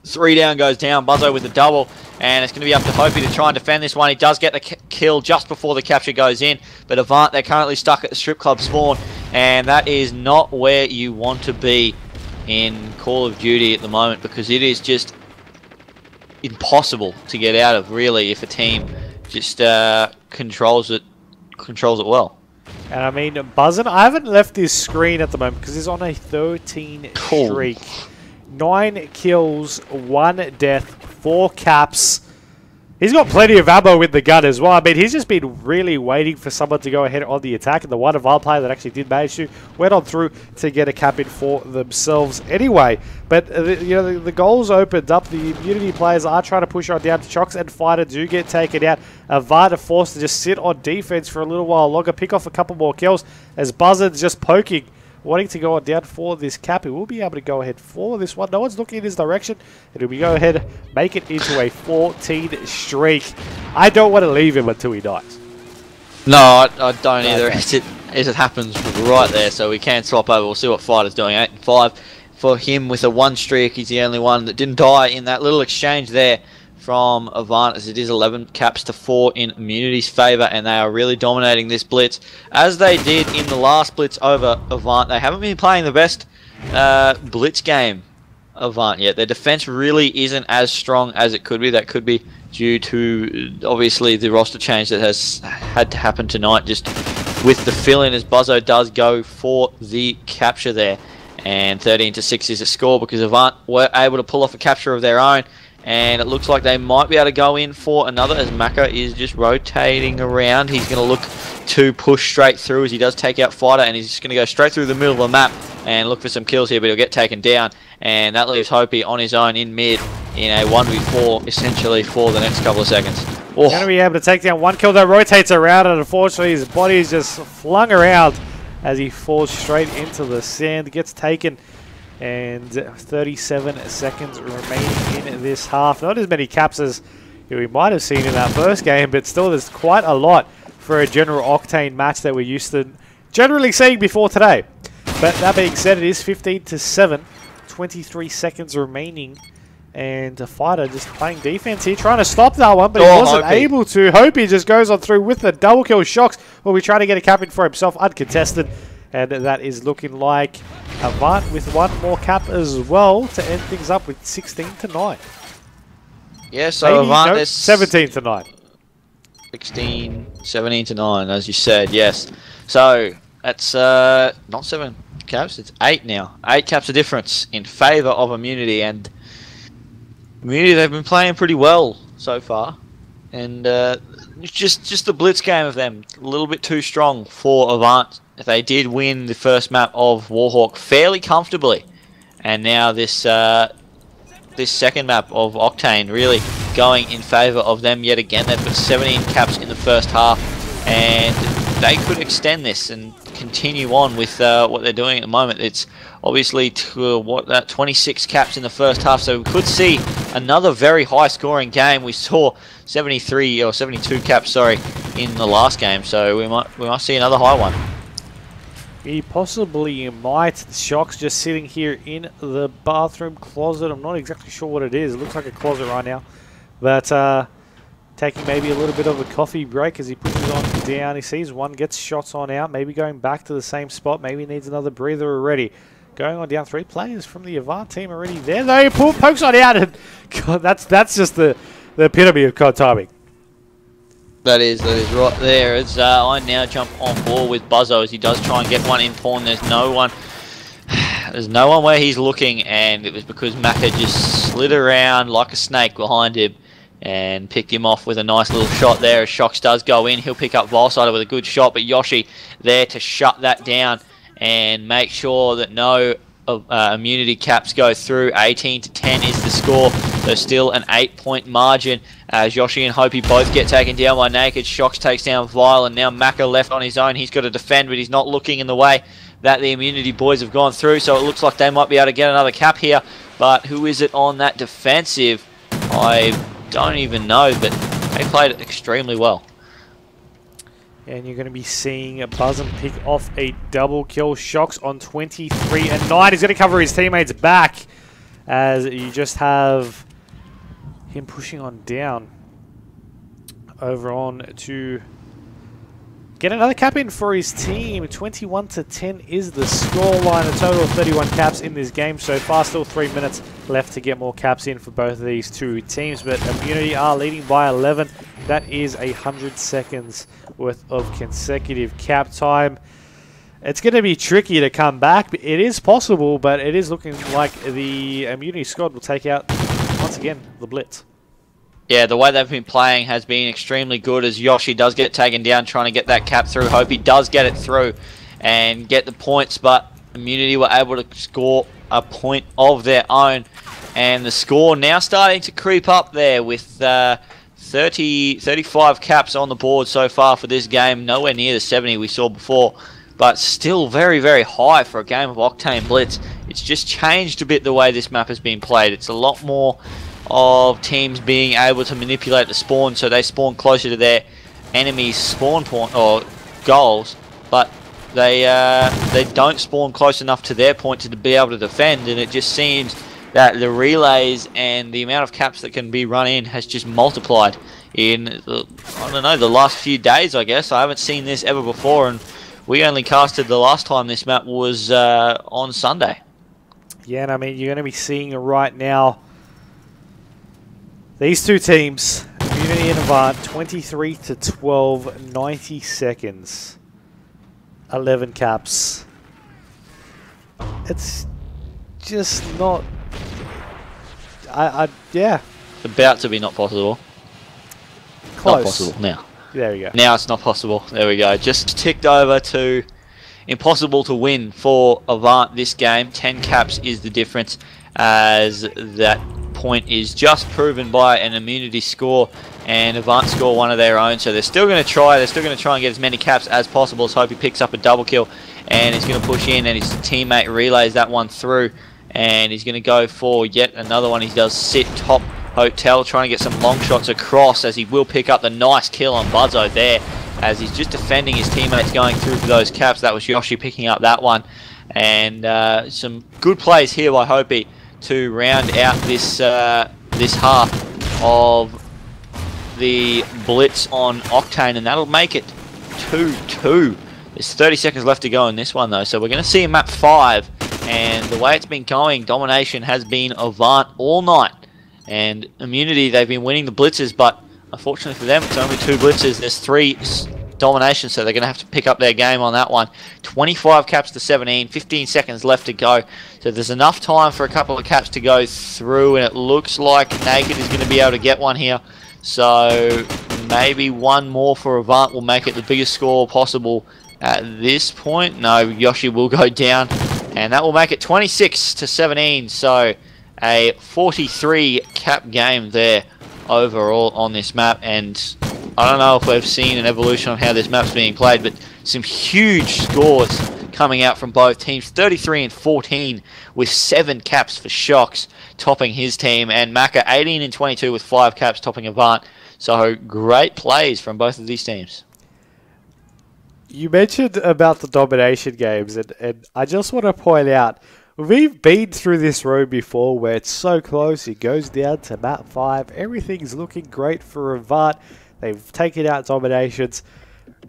3 down goes down. Buzzo with the double, and it's going to be up to Hopey to try and defend this one. He does get the kill just before the capture goes in, but AVANT, they're currently stuck at the strip club spawn, and that is not where you want to be in Call of Duty at the moment, because it is just impossible to get out of, really, if a team just controls it well. And I mean, Buzzin, I haven't left his screen at the moment because he's on a 13 streak. 9 kills, 1 death, 4 caps. He's got plenty of ammo with the gun as well. I mean, he's just been really waiting for someone to go ahead on the attack. And the one AVANT player that actually did manage to went on through to get a cap in for themselves anyway. But, the goals opened up. The Immunity players are trying to push on down to Chocks, and Fighter do get taken out. AVANT are forced to just sit on defense for a little while longer, pick off a couple more kills as Buzzard's just poking, wanting to go on down for this cap. He will be able to go ahead for this one. No one's looking in his direction. And he'll go ahead, make it into a 14 streak. I don't want to leave him until he dies. No, I don't either. As it happens right there, so we can swap over. We'll see what Fighter's doing. 8-5 for him with a 1 streak. He's the only one that didn't die in that little exchange there from AVANT, as it is 11 caps to 4 in Immunity's favour, and they are really dominating this blitz as they did in the last blitz over AVANT. They haven't been playing the best blitz game AVANT yet. Their defense really isn't as strong as it could be. That could be due to obviously the roster change that has had to happen tonight, just with the fill-in, as Buzzo does go for the capture there. And 13-6 is a score because AVANT were able to pull off a capture of their own. And it looks like they might be able to go in for another, as Maka is just rotating around. He's going to look to push straight through as he does take out Fighter, and he's just going to go straight through the middle of the map and look for some kills here, but he'll get taken down. And that leaves Hopi on his own in mid in a 1v4 essentially for the next couple of seconds. Oh. Going to be able to take down one kill that rotates around, and unfortunately his body is just flung around as he falls straight into the sand, gets taken. And 37 seconds remaining in this half. Not as many caps as we might have seen in that first game, but still there's quite a lot for a general octane match that we're used to generally seeing before today. But that being said, it is 15-7, 23 seconds remaining. And a Fighter just playing defense here, trying to stop that one, but he wasn't able to. Hopi just goes on through with the double kill. Shocks will be trying to get a cap in for himself, uncontested. And that is looking like AVANT with one more cap as well to end things up with 16-9. Yeah, so AVANT is 17-9. 17-9, as you said, yes. So that's not 7 caps, it's 8 now. 8 caps of difference in favour of Immunity, and Immunity, they've been playing pretty well so far. And just the blitz game of them, a little bit too strong for AVANT. They did win the first map of Warhawk fairly comfortably, and now this this second map of Octane really going in favour of them yet again. They've got 17 caps in the first half, and they could extend this and continue on with what they're doing at the moment. It's obviously 26 caps in the first half, so we could see another very high scoring game. We saw 73 or 72 caps, sorry, in the last game, so we might see another high one. He possibly might. Shock's just sitting here in the bathroom closet. I'm not exactly sure what it is. It looks like a closet right now. But taking maybe a little bit of a coffee break as he pushes on down. He sees one, gets shots on out. Maybe going back to the same spot. Maybe needs another breather already. Going on down. 3 players from the AVANT team already there. Though he pokes on out. And God, that's just the epitome of COD timing. That is right there. As I now jump on board with Buzzo as he does try and get one in pawn. There's no one where he's looking, and it was because Maka just slid around like a snake behind him and picked him off with a nice little shot there. As Shocks does go in, he'll pick up Volsider with a good shot, but Yoshi there to shut that down and make sure that no Immunity caps go through. 18-10 is the score, so still an 8-point margin as Yoshi and Hopi both get taken down by Naked. Shocks takes down Vile, and now Maka left on his own. He's got to defend, but he's not looking in the way that the Immunity boys have gone through, so it looks like they might be able to get another cap here. But who is it on that defensive? I don't even know, but they played it extremely well. And you're going to be seeing Buzzin pick off a double kill. Shocks on 23-9. He's going to cover his teammates back as you just have him pushing on down over on to get another cap in for his team. 21-10 is the scoreline. A total of 31 caps in this game so far. Still 3 minutes left to get more caps in for both of these two teams. But Immunity are leading by 11. That is 100 seconds worth of consecutive cap time. It's going to be tricky to come back. It is possible, but it is looking like the Immunity squad will take out, once again, the Blitz. Yeah, the way they've been playing has been extremely good as Yoshi does get taken down trying to get that cap through. Hope he does get it through and get the points, but Immunity were able to score a point of their own. And the score now starting to creep up there with 35 caps on the board so far for this game. Nowhere near the 70 we saw before, but still very, very high for a game of Octane Blitz. It's just changed a bit the way this map has been played. It's a lot more of teams being able to manipulate the spawn, so they spawn closer to their enemy's spawn point or goals, but they don't spawn close enough to their point to be able to defend. And it just seems that the relays and the amount of caps that can be run in has just multiplied in I don't know, the last few days. I guess I haven't seen this ever before, and we only casted the last time this map was on Sunday. Yeah, and I mean, you're going to be seeing right now these two teams, Immunity and AVANT, 23-12, 90 seconds, 11 caps. It's just not... yeah. It's about to be not possible. Close. Not possible now. There we go. Now it's not possible. There we go. Just ticked over to impossible to win for AVANT this game. 10 caps is the difference, as that point is just proven by an Immunity score, and AVANT score one of their own. So they're still going to try. They're still going to try and get as many caps as possible. Let's hope he picks up a double kill, and he's going to push in, and his teammate relays that one through, and he's going to go for yet another one. He does sit top hotel, trying to get some long shots across, as he will pick up the nice kill on Buzzo there, as he's just defending his teammates going through for those caps. That was Yoshi picking up that one, and some good plays here by Hopi to round out this this half of the blitz on Octane, and that'll make it 2-2. There's 30 seconds left to go in this one though, so we're going to see map 5, and the way it's been going, domination has been AVANT all night, and Immunity, they've been winning the blitzes, but unfortunately for them, it's only 2 blitzes. There's 3 domination, so they're going to have to pick up their game on that one. 25 caps to 17, 15 seconds left to go, so there's enough time for a couple of caps to go through, and it looks like Naked is going to be able to get one here, so maybe one more for AVANT will make it the biggest score possible at this point. No, Yoshi will go down, and that will make it 26-17, so a 43 cap game there overall on this map. And I don't know if we've seen an evolution of how this map's being played, but some huge scores coming out from both teams. 33 and 14 with 7 caps for Shocks topping his team, and Maka 18 and 22 with 5 caps topping AVANT. So great plays from both of these teams. You mentioned about the domination games, and I just want to point out, we've been through this road before where it's so close, it goes down to map 5, everything's looking great for AVANT, they've taken out dominations,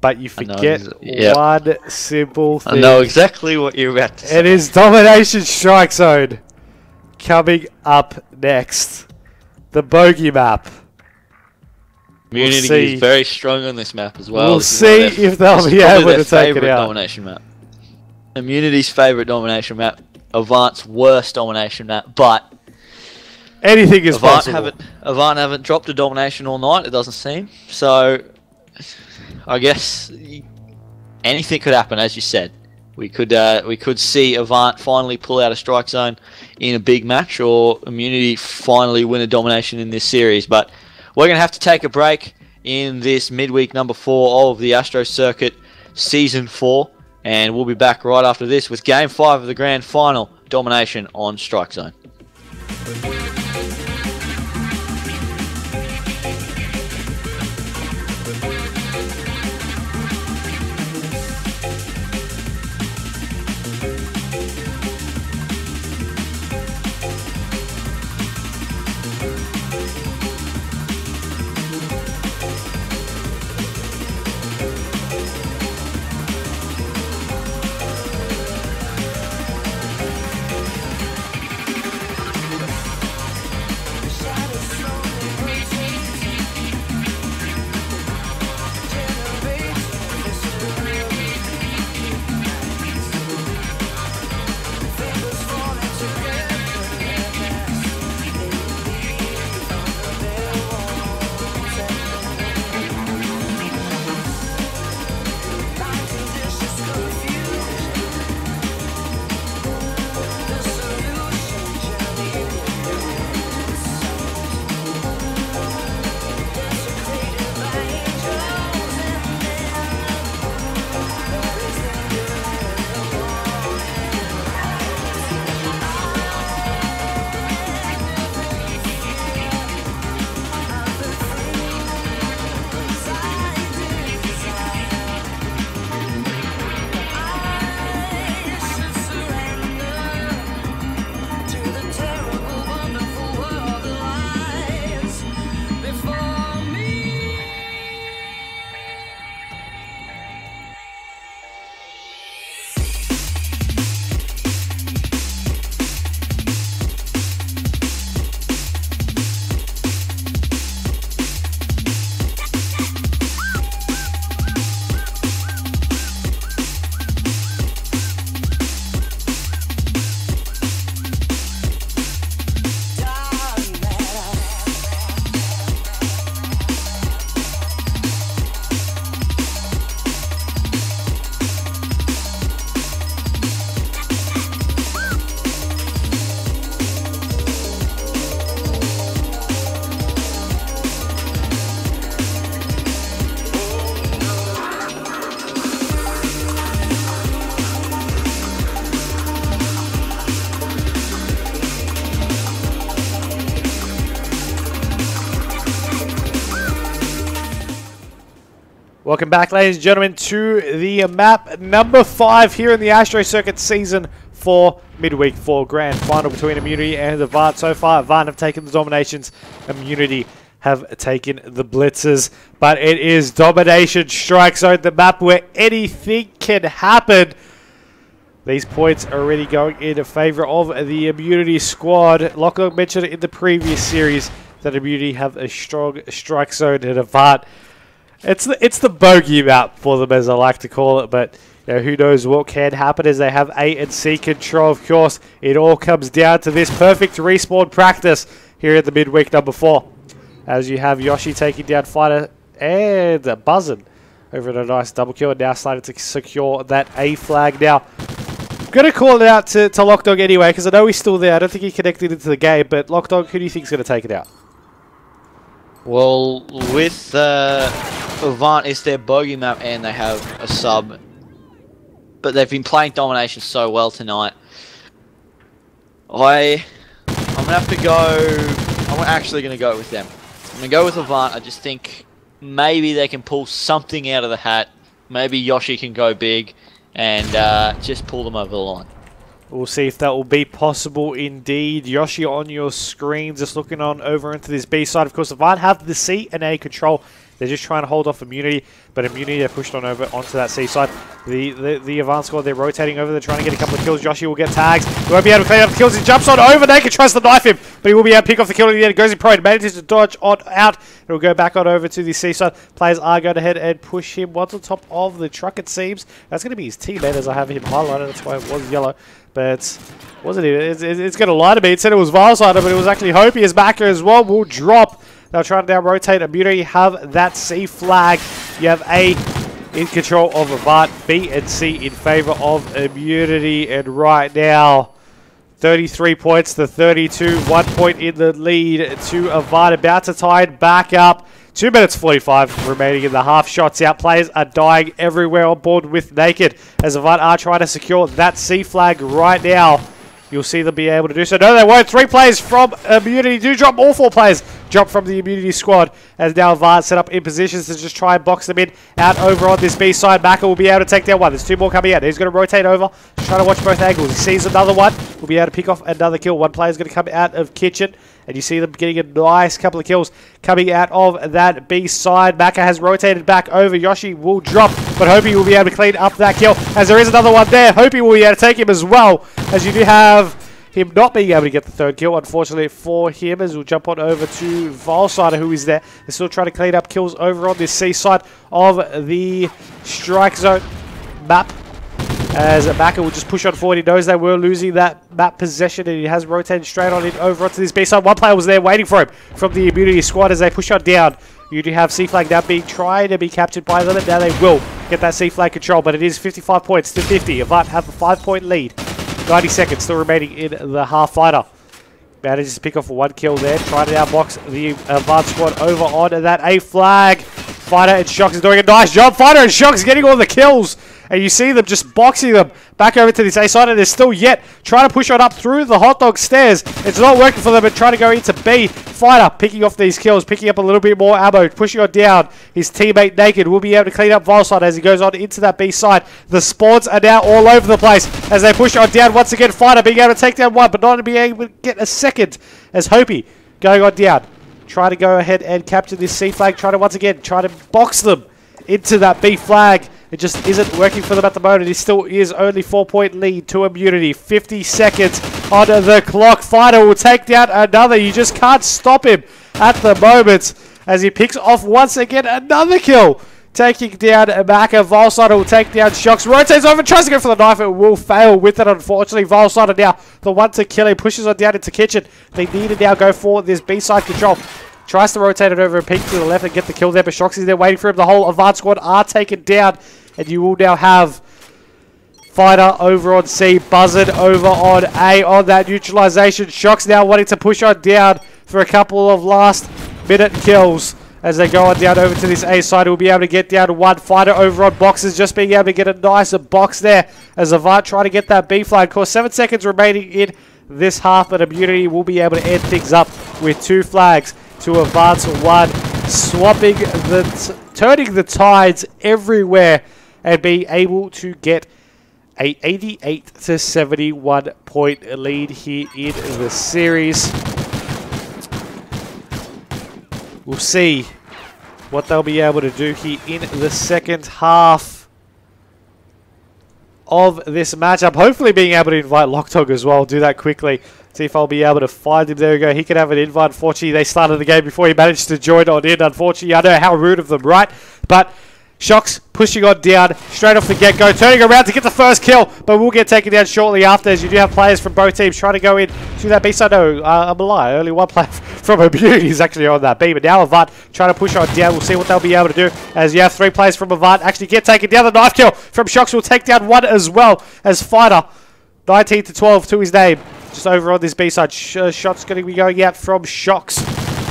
but you forget one simple thing. I know exactly what you're about to say. It is Domination Strike Zone coming up next. The bogey map. Immunity is very strong on this map as well. We'll see if they'll be able to take it out. Domination map. Immunity's favourite domination map. AVANT's worst domination map, but anything is possible. AVANT haven't dropped a domination all night, it doesn't seem. So I guess anything could happen, as you said. We could see AVANT finally pull out a strike zone in a big match, or Immunity finally win a domination in this series. But we're going to have to take a break in this midweek number 4 of the Astro Circuit Season 4. And we'll be back right after this with Game 5 of the Grand Final, domination on Strike Zone. Welcome back, ladies and gentlemen, to the map number 5 here in the Astro Circuit Season 4 Midweek 4 Grand Final between Immunity and AVANT. So far, AVANT have taken the dominations, Immunity have taken the blitzes, but it is Domination Strike Zone, the map where anything can happen. These points are already going in favour of the Immunity squad. lachdog mentioned in the previous series that Immunity have a strong strike zone at AVANT. It's the bogey map for them, as I like to call it, but you know, who knows what can happen as they have A and C control. Of course, it all comes down to this perfect respawn practice here at the midweek number 4. As you have Yoshi taking down Fighter and buzzing over a nice double kill, and now starting to secure that A flag. Now, I'm going to call it out to lachdog anyway, because I know he's still there. I don't think he connected into the game, but lachdog, who do you think is going to take it out? Well, with AVANT, it's their bogey map and they have a sub. But they've been playing domination so well tonight. I'm going to have to go... I'm actually going to go with them. I'm going to go with AVANT. I just think maybe they can pull something out of the hat. Maybe Yoshi can go big and just pull them over the line. We'll see if that will be possible indeed. Yoshi on your screen, just looking on over into this B side. Of course, AVANT have the C and A control. They're just trying to hold off Immunity, but Immunity are pushed on over onto that C side. The AVANT squad, they're rotating over. They're trying to get a couple of kills. Yoshi will get tags. He won't be able to clean up the kills. He jumps on over. Naked tries to knife him, but he will be able to pick off the kill at the end. Goes in pro. Manages to dodge on out. It will go back on over to the C side. Players are going ahead and push him once on top of the truck, it seems. That's going to be his teammate, as I have him highlighted. That's why it was yellow. But wasn't it? It's going to lie to me. It said it was Vilesider, but it was actually Hopi as backer as well. Will drop. They'll try to now rotate. Immunity have that C flag. You have A in control of AVANT, B and C in favour of Immunity. And right now, 33 points to 32. 1 point in the lead to AVANT. About to tie it back up. 2 minutes 45 remaining in the half. Shots out. Players are dying everywhere on board with Naked, as AVANT are trying to secure that C flag right now. You'll see them be able to do so. No, they won't. 3 players from Immunity do drop. All 4 players drop from the Immunity squad, as now AVANT set up in positions to just try and box them in. Out over on this B side. Maka will be able to take down one. There's 2 more coming out. He's going to rotate over. Just trying to watch both angles. He sees another one. Will be able to pick off another kill. 1 player is going to come out of Kitchen, and you see them getting a nice couple of kills coming out of that B side. Maka has rotated back over. Yoshi will drop, but Hopi will be able to clean up that kill, as there is another one there. Hopi will be able to take him as well, as you do have him not being able to get the 3rd kill, unfortunately for him, as we'll jump on over to Vilesider, who is there. They're still trying to clean up kills over on this C side of the strike zone map, as Maka will just push on forward. He knows they were losing that map possession, and he has rotated straight on in over onto this B side. 1 player was there waiting for him from the Immunity squad as they push on down. You do have C flag now being tried to be captured by them, and now they will get that C flag control, but it is 55 points to 50. AVANT have a 5-point lead. 90 seconds still remaining in the half fighter. Manages to pick off 1 kill there. Trying to outbox the AVANT squad over on that A flag. Fighter and Shocks is doing a nice job. Fighter and Shocks getting all the kills And you see them just boxing them back over to this A side, and they're still yet trying to push on up through the hot dog stairs. It's not working for them, but trying to go into B. Fighter picking off these kills, picking up a little bit more ammo, pushing on down. His teammate Naked will be able to clean up Volside as he goes on into that B side. The spawns are now all over the place as they push on down. Once again, Fighter being able to take down one, but not being able to get a second as Hopi going on down. Try to go ahead and capture this C flag. Try to once again try to box them into that B flag. It just isn't working for them at the moment. It still is only 4-point lead to Immunity. 50 seconds on the clock. Fighter will take down another. You just can't stop him at the moment as he picks off once again another kill. Taking down Maka. Volsider will take down Shocks. Rotates over, tries to go for the knife. It will fail with it, unfortunately. Volsider now the one to kill him. Pushes on down into Kitchen. They need to now go for this B-side control. Tries to rotate it over and peek to the left and get the kill there, but Shocks is there waiting for him. The whole Avant squad are taken down, and you will now have Fighter over on C, Buzzard over on A on that neutralization. Shocks now wanting to push on down for a couple of last-minute kills as they go on down over to this A side. We'll be able to get down to one. Fighter over on boxes, just being able to get a nice box there as Avant trying to get that B flag. Of course, 7 seconds remaining in this half, but Immunity will be able to end things up with 2 flags to Avant's 1, swapping turning the tides everywhere and being able to get a 88 to 71 point lead here in the series. We'll see what they'll be able to do here in the second half of this matchup. Hopefully being able to invite lachdog as well. I'll do that quickly. See if I'll be able to find him. There we go. He can have an invite. Unfortunately, they started the game before he managed to join on in. Unfortunately, I know how rude of them, right? But Shocks pushing on down straight off the get-go, turning around to get the first kill, but will get taken down shortly after, as you do have players from both teams trying to go in to that B side. No, I'm a lie. Only one player from Immunity is actually on that B, but now Avant trying to push on down. We'll see what they'll be able to do, as you have 3 players from Avant actually get taken down. The knife kill from Shocks will take down 1 as well, as Fighter 19 to 12 to his name. Just over on this B side, shot's going to be going out from Shocks,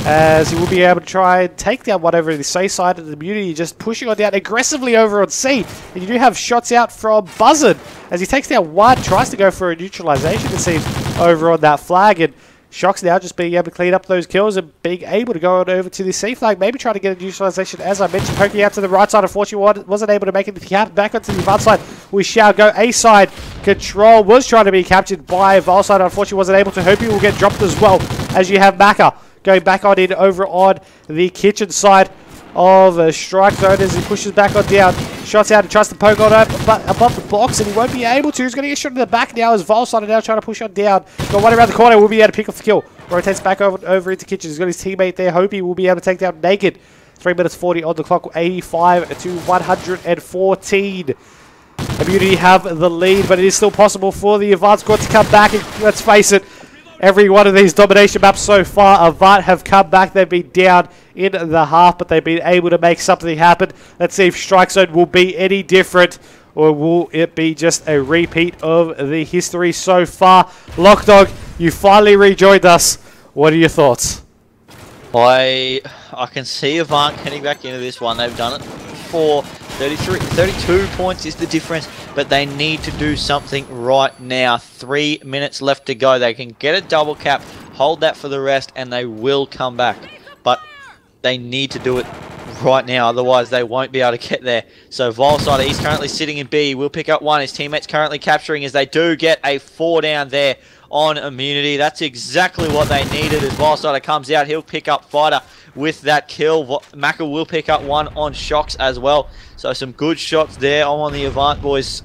as he will be able to try and take down one over the C side of the Immunity, just pushing on down aggressively over on C. And you do have shots out from Buzzard, as he takes down 1, tries to go for a neutralization, it seems, over on that flag. And Shocks now just being able to clean up those kills and being able to go on over to the C flag, maybe try to get a neutralization, as I mentioned, poking out to the right side. Unfortunately, wasn't able to make it back onto the Avant side. We shall go A side. Control was trying to be captured by Volside. Unfortunately, wasn't able to. Hope he will get dropped as well, as you have Maka going back on in over on the Kitchen side of Strike Zone as he pushes back on down. Shots out and tries to poke on above the box, and he won't be able to. He's going to get shot in the back now as Volside now trying to push on down. Got one around the corner. Will be able to pick off the kill. Rotates back over into Kitchen. He's got his teammate there. Hope he will be able to take down Naked. 3 minutes 40 on the clock. 85 to 114. Immunity have the lead, but it is still possible for the Avant squad to come back. And let's face it, every one of these domination maps so far, Avant have come back. They've been down in the half, but they've been able to make something happen. Let's see if Strike Zone will be any different, or will it be just a repeat of the history so far. lachdog, you finally rejoined us. What are your thoughts? I can see Avant heading back into this one. They've done it for 32 points is the difference, but they need to do something right now. 3 minutes left to go. They can get a double cap, hold that for the rest, and they will come back. But they need to do it right now, otherwise they won't be able to get there. So Volsider, he's currently sitting in B. Will pick up 1. His teammates currently capturing, as they do get a 4 down there on Immunity. That's exactly what they needed. As Volsider comes out, he'll pick up Fighter with that kill. Maka will pick up 1 on Shocks as well. So some good shots there. I'm on the Avant boys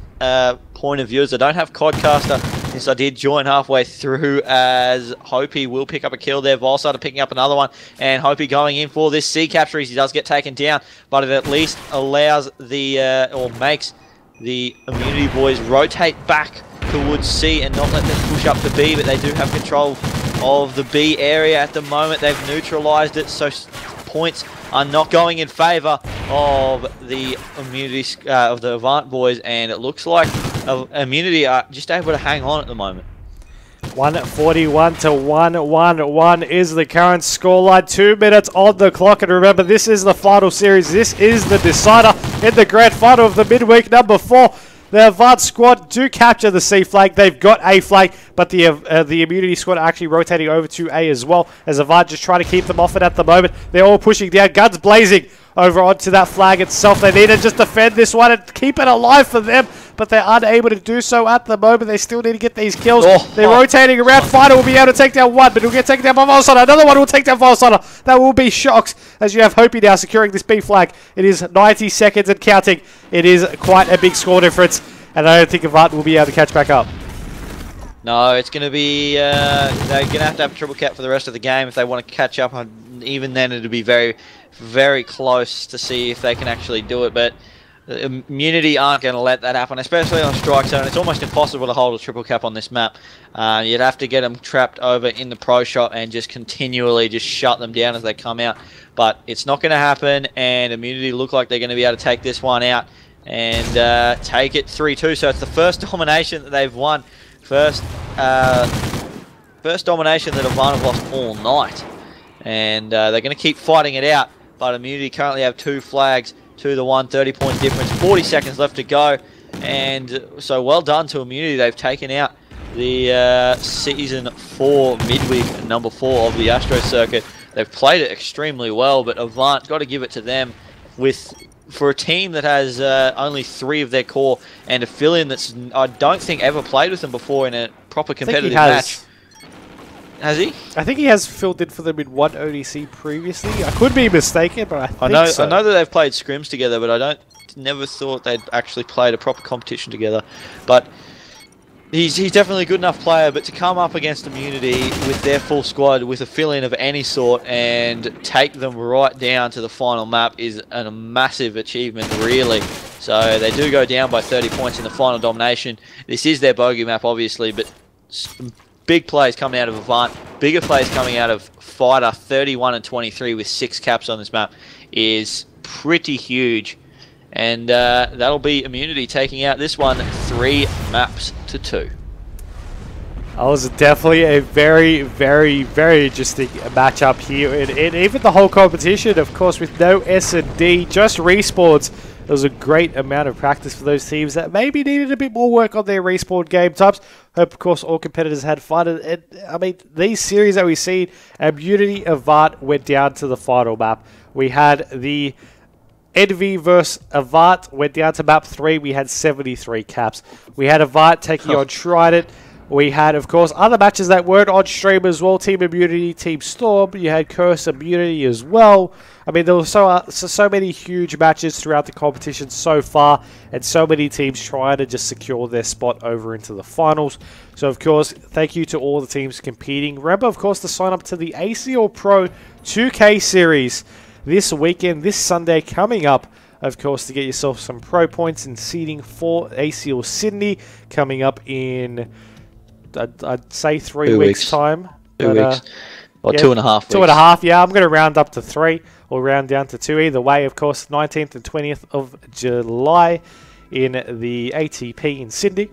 point of view, as I don't have Codcaster since I did join halfway through, as Hopi will pick up a kill there. Volsider picking up another one, and Hopi going in for this C capture as he does get taken down, but it at least allows the or makes the Immunity boys rotate back towards C and not let them push up to B, but they do have control of the B area at the moment. They've neutralized it, so points are not going in favor of the Immunity of the Avant boys, and it looks like Immunity are just able to hang on at the moment. 141 to 111 is the current scoreline. 2 minutes on the clock, and remember, this is the final series. This is the decider in the grand final of the midweek number 4. The AVANT squad do capture the C flag. They've got A flag, but the immunity squad are actually rotating over to A as well, as AVANT just trying to keep them off it at the moment. They're all pushing down, guns blazing over onto that flag itself. They need to just defend this one and keep it alive for them, but they're unable to do so at the moment. They still need to get these kills. They're rotating around. Fighter will be able to take down one, but he'll get taken down by Volsana. Another one will take down Volsana. That will be Shocks, as you have Hopi now securing this B flag. It is 90 seconds and counting. It is quite a big score difference, and I don't think AVANT will be able to catch back up. No, it's going to be... they're going to have a triple cap for the rest of the game if they want to catch up. Even then, it'll be very, very close to see if they can actually do it, but Immunity aren't going to let that happen, especially on strike zone. It's almost impossible to hold a triple cap on this map. You'd have to get them trapped over in the pro shop and just continually just shut them down as they come out, but it's not going to happen, and Immunity look like they're going to be able to take this one out and take it 3-2. So it's the first domination that they've won. First domination that AVANT have lost all night, and they're going to keep fighting it out. But Immunity currently have 2 flags to the 1, 30-point difference, 40 seconds left to go, and so well done to Immunity. They've taken out the Season 4 Midweek number 4 of the ASTRO circuit. They've played it extremely well, but AVANT, got to give it to them for a team that has only 3 of their core and a fill-in that's, I don't think, ever played with them before in a proper competitive match. Has he? I think he has filled in for them in 1 ODC previously. I could be mistaken, but I think so. I know that they've played scrims together, but I never thought they'd actually played a proper competition together. But he's definitely a good enough player, but to come up against Immunity with their full squad, with a fill-in of any sort, and take them right down to the final map is a massive achievement, really. So they do go down by 30 points in the final domination. This is their bogey map, obviously, but big plays coming out of AVANT, bigger plays coming out of Fighter, 31 and 23 with 6 caps on this map is pretty huge. And that'll be Immunity taking out this one 3 maps to 2. That was definitely a very, very, very interesting matchup here. And even the whole competition, of course, with no S&D, just respawns. It was a great amount of practice for those teams that maybe needed a bit more work on their respawn game types. Hope, of course, all competitors had fun. And I mean, these series that we've seen, Immunity, AVANT went down to the final map. We had the Envy versus AVANT went down to map 3. We had 73 caps. We had AVANT taking on Trident. We had, of course, other matches that weren't on stream as well. Team Immunity, Team Storm. You had Curse Immunity as well. I mean, there were so many huge matches throughout the competition so far, and so many teams trying to just secure their spot over into the finals. So, of course, thank you to all the teams competing. Remember, of course, to sign up to the ACL Pro 2K series this weekend, this Sunday coming up. Of course, to get yourself some pro points and seeding for ACL Sydney coming up in, I'd say 3 weeks' time. 2 weeks. Or yeah, 2.5 weeks. 2.5, yeah. I'm going to round up to 3 or round down to 2 either way. Of course, 19th and 20th of July in the ATP in Sydney.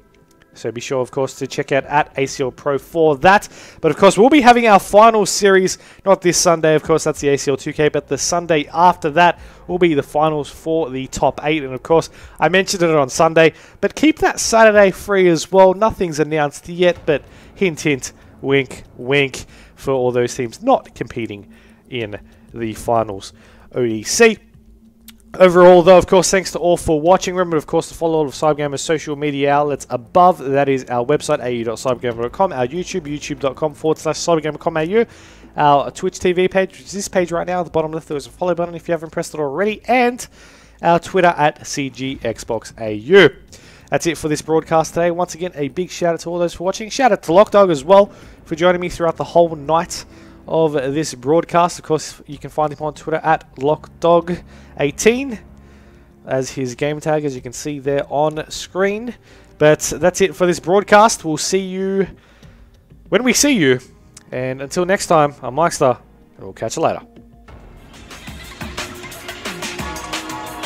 So be sure, of course, to check out at ACL Pro for that. But, of course, we'll be having our final series, not this Sunday, of course, that's the ACL 2K, but the Sunday after that will be the finals for the top 8. And, of course, I mentioned it on Sunday, but keep that Saturday free as well. Nothing's announced yet, but hint, hint, wink, wink for all those teams not competing in the finals ODC. Overall, though, of course, thanks to all for watching. Remember, of course, to follow all of CyberGamer's social media outlets above. That is our website, au.cybergamer.com, our YouTube, youtube.com/cybergamer.com.au, our Twitch TV page, which is this page right now. At the bottom left, there is a follow button if you haven't pressed it already, and our Twitter at CGXboxAU. That's it for this broadcast today. Once again, a big shout out to all those for watching. Shout out to lachdog as well for joining me throughout the whole night of this broadcast. Of course, you can find him on Twitter at lachdog18 as his game tag, as you can see there on screen. But that's it for this broadcast. We'll see you when we see you. And until next time, I'm Myksta, and we'll catch you later.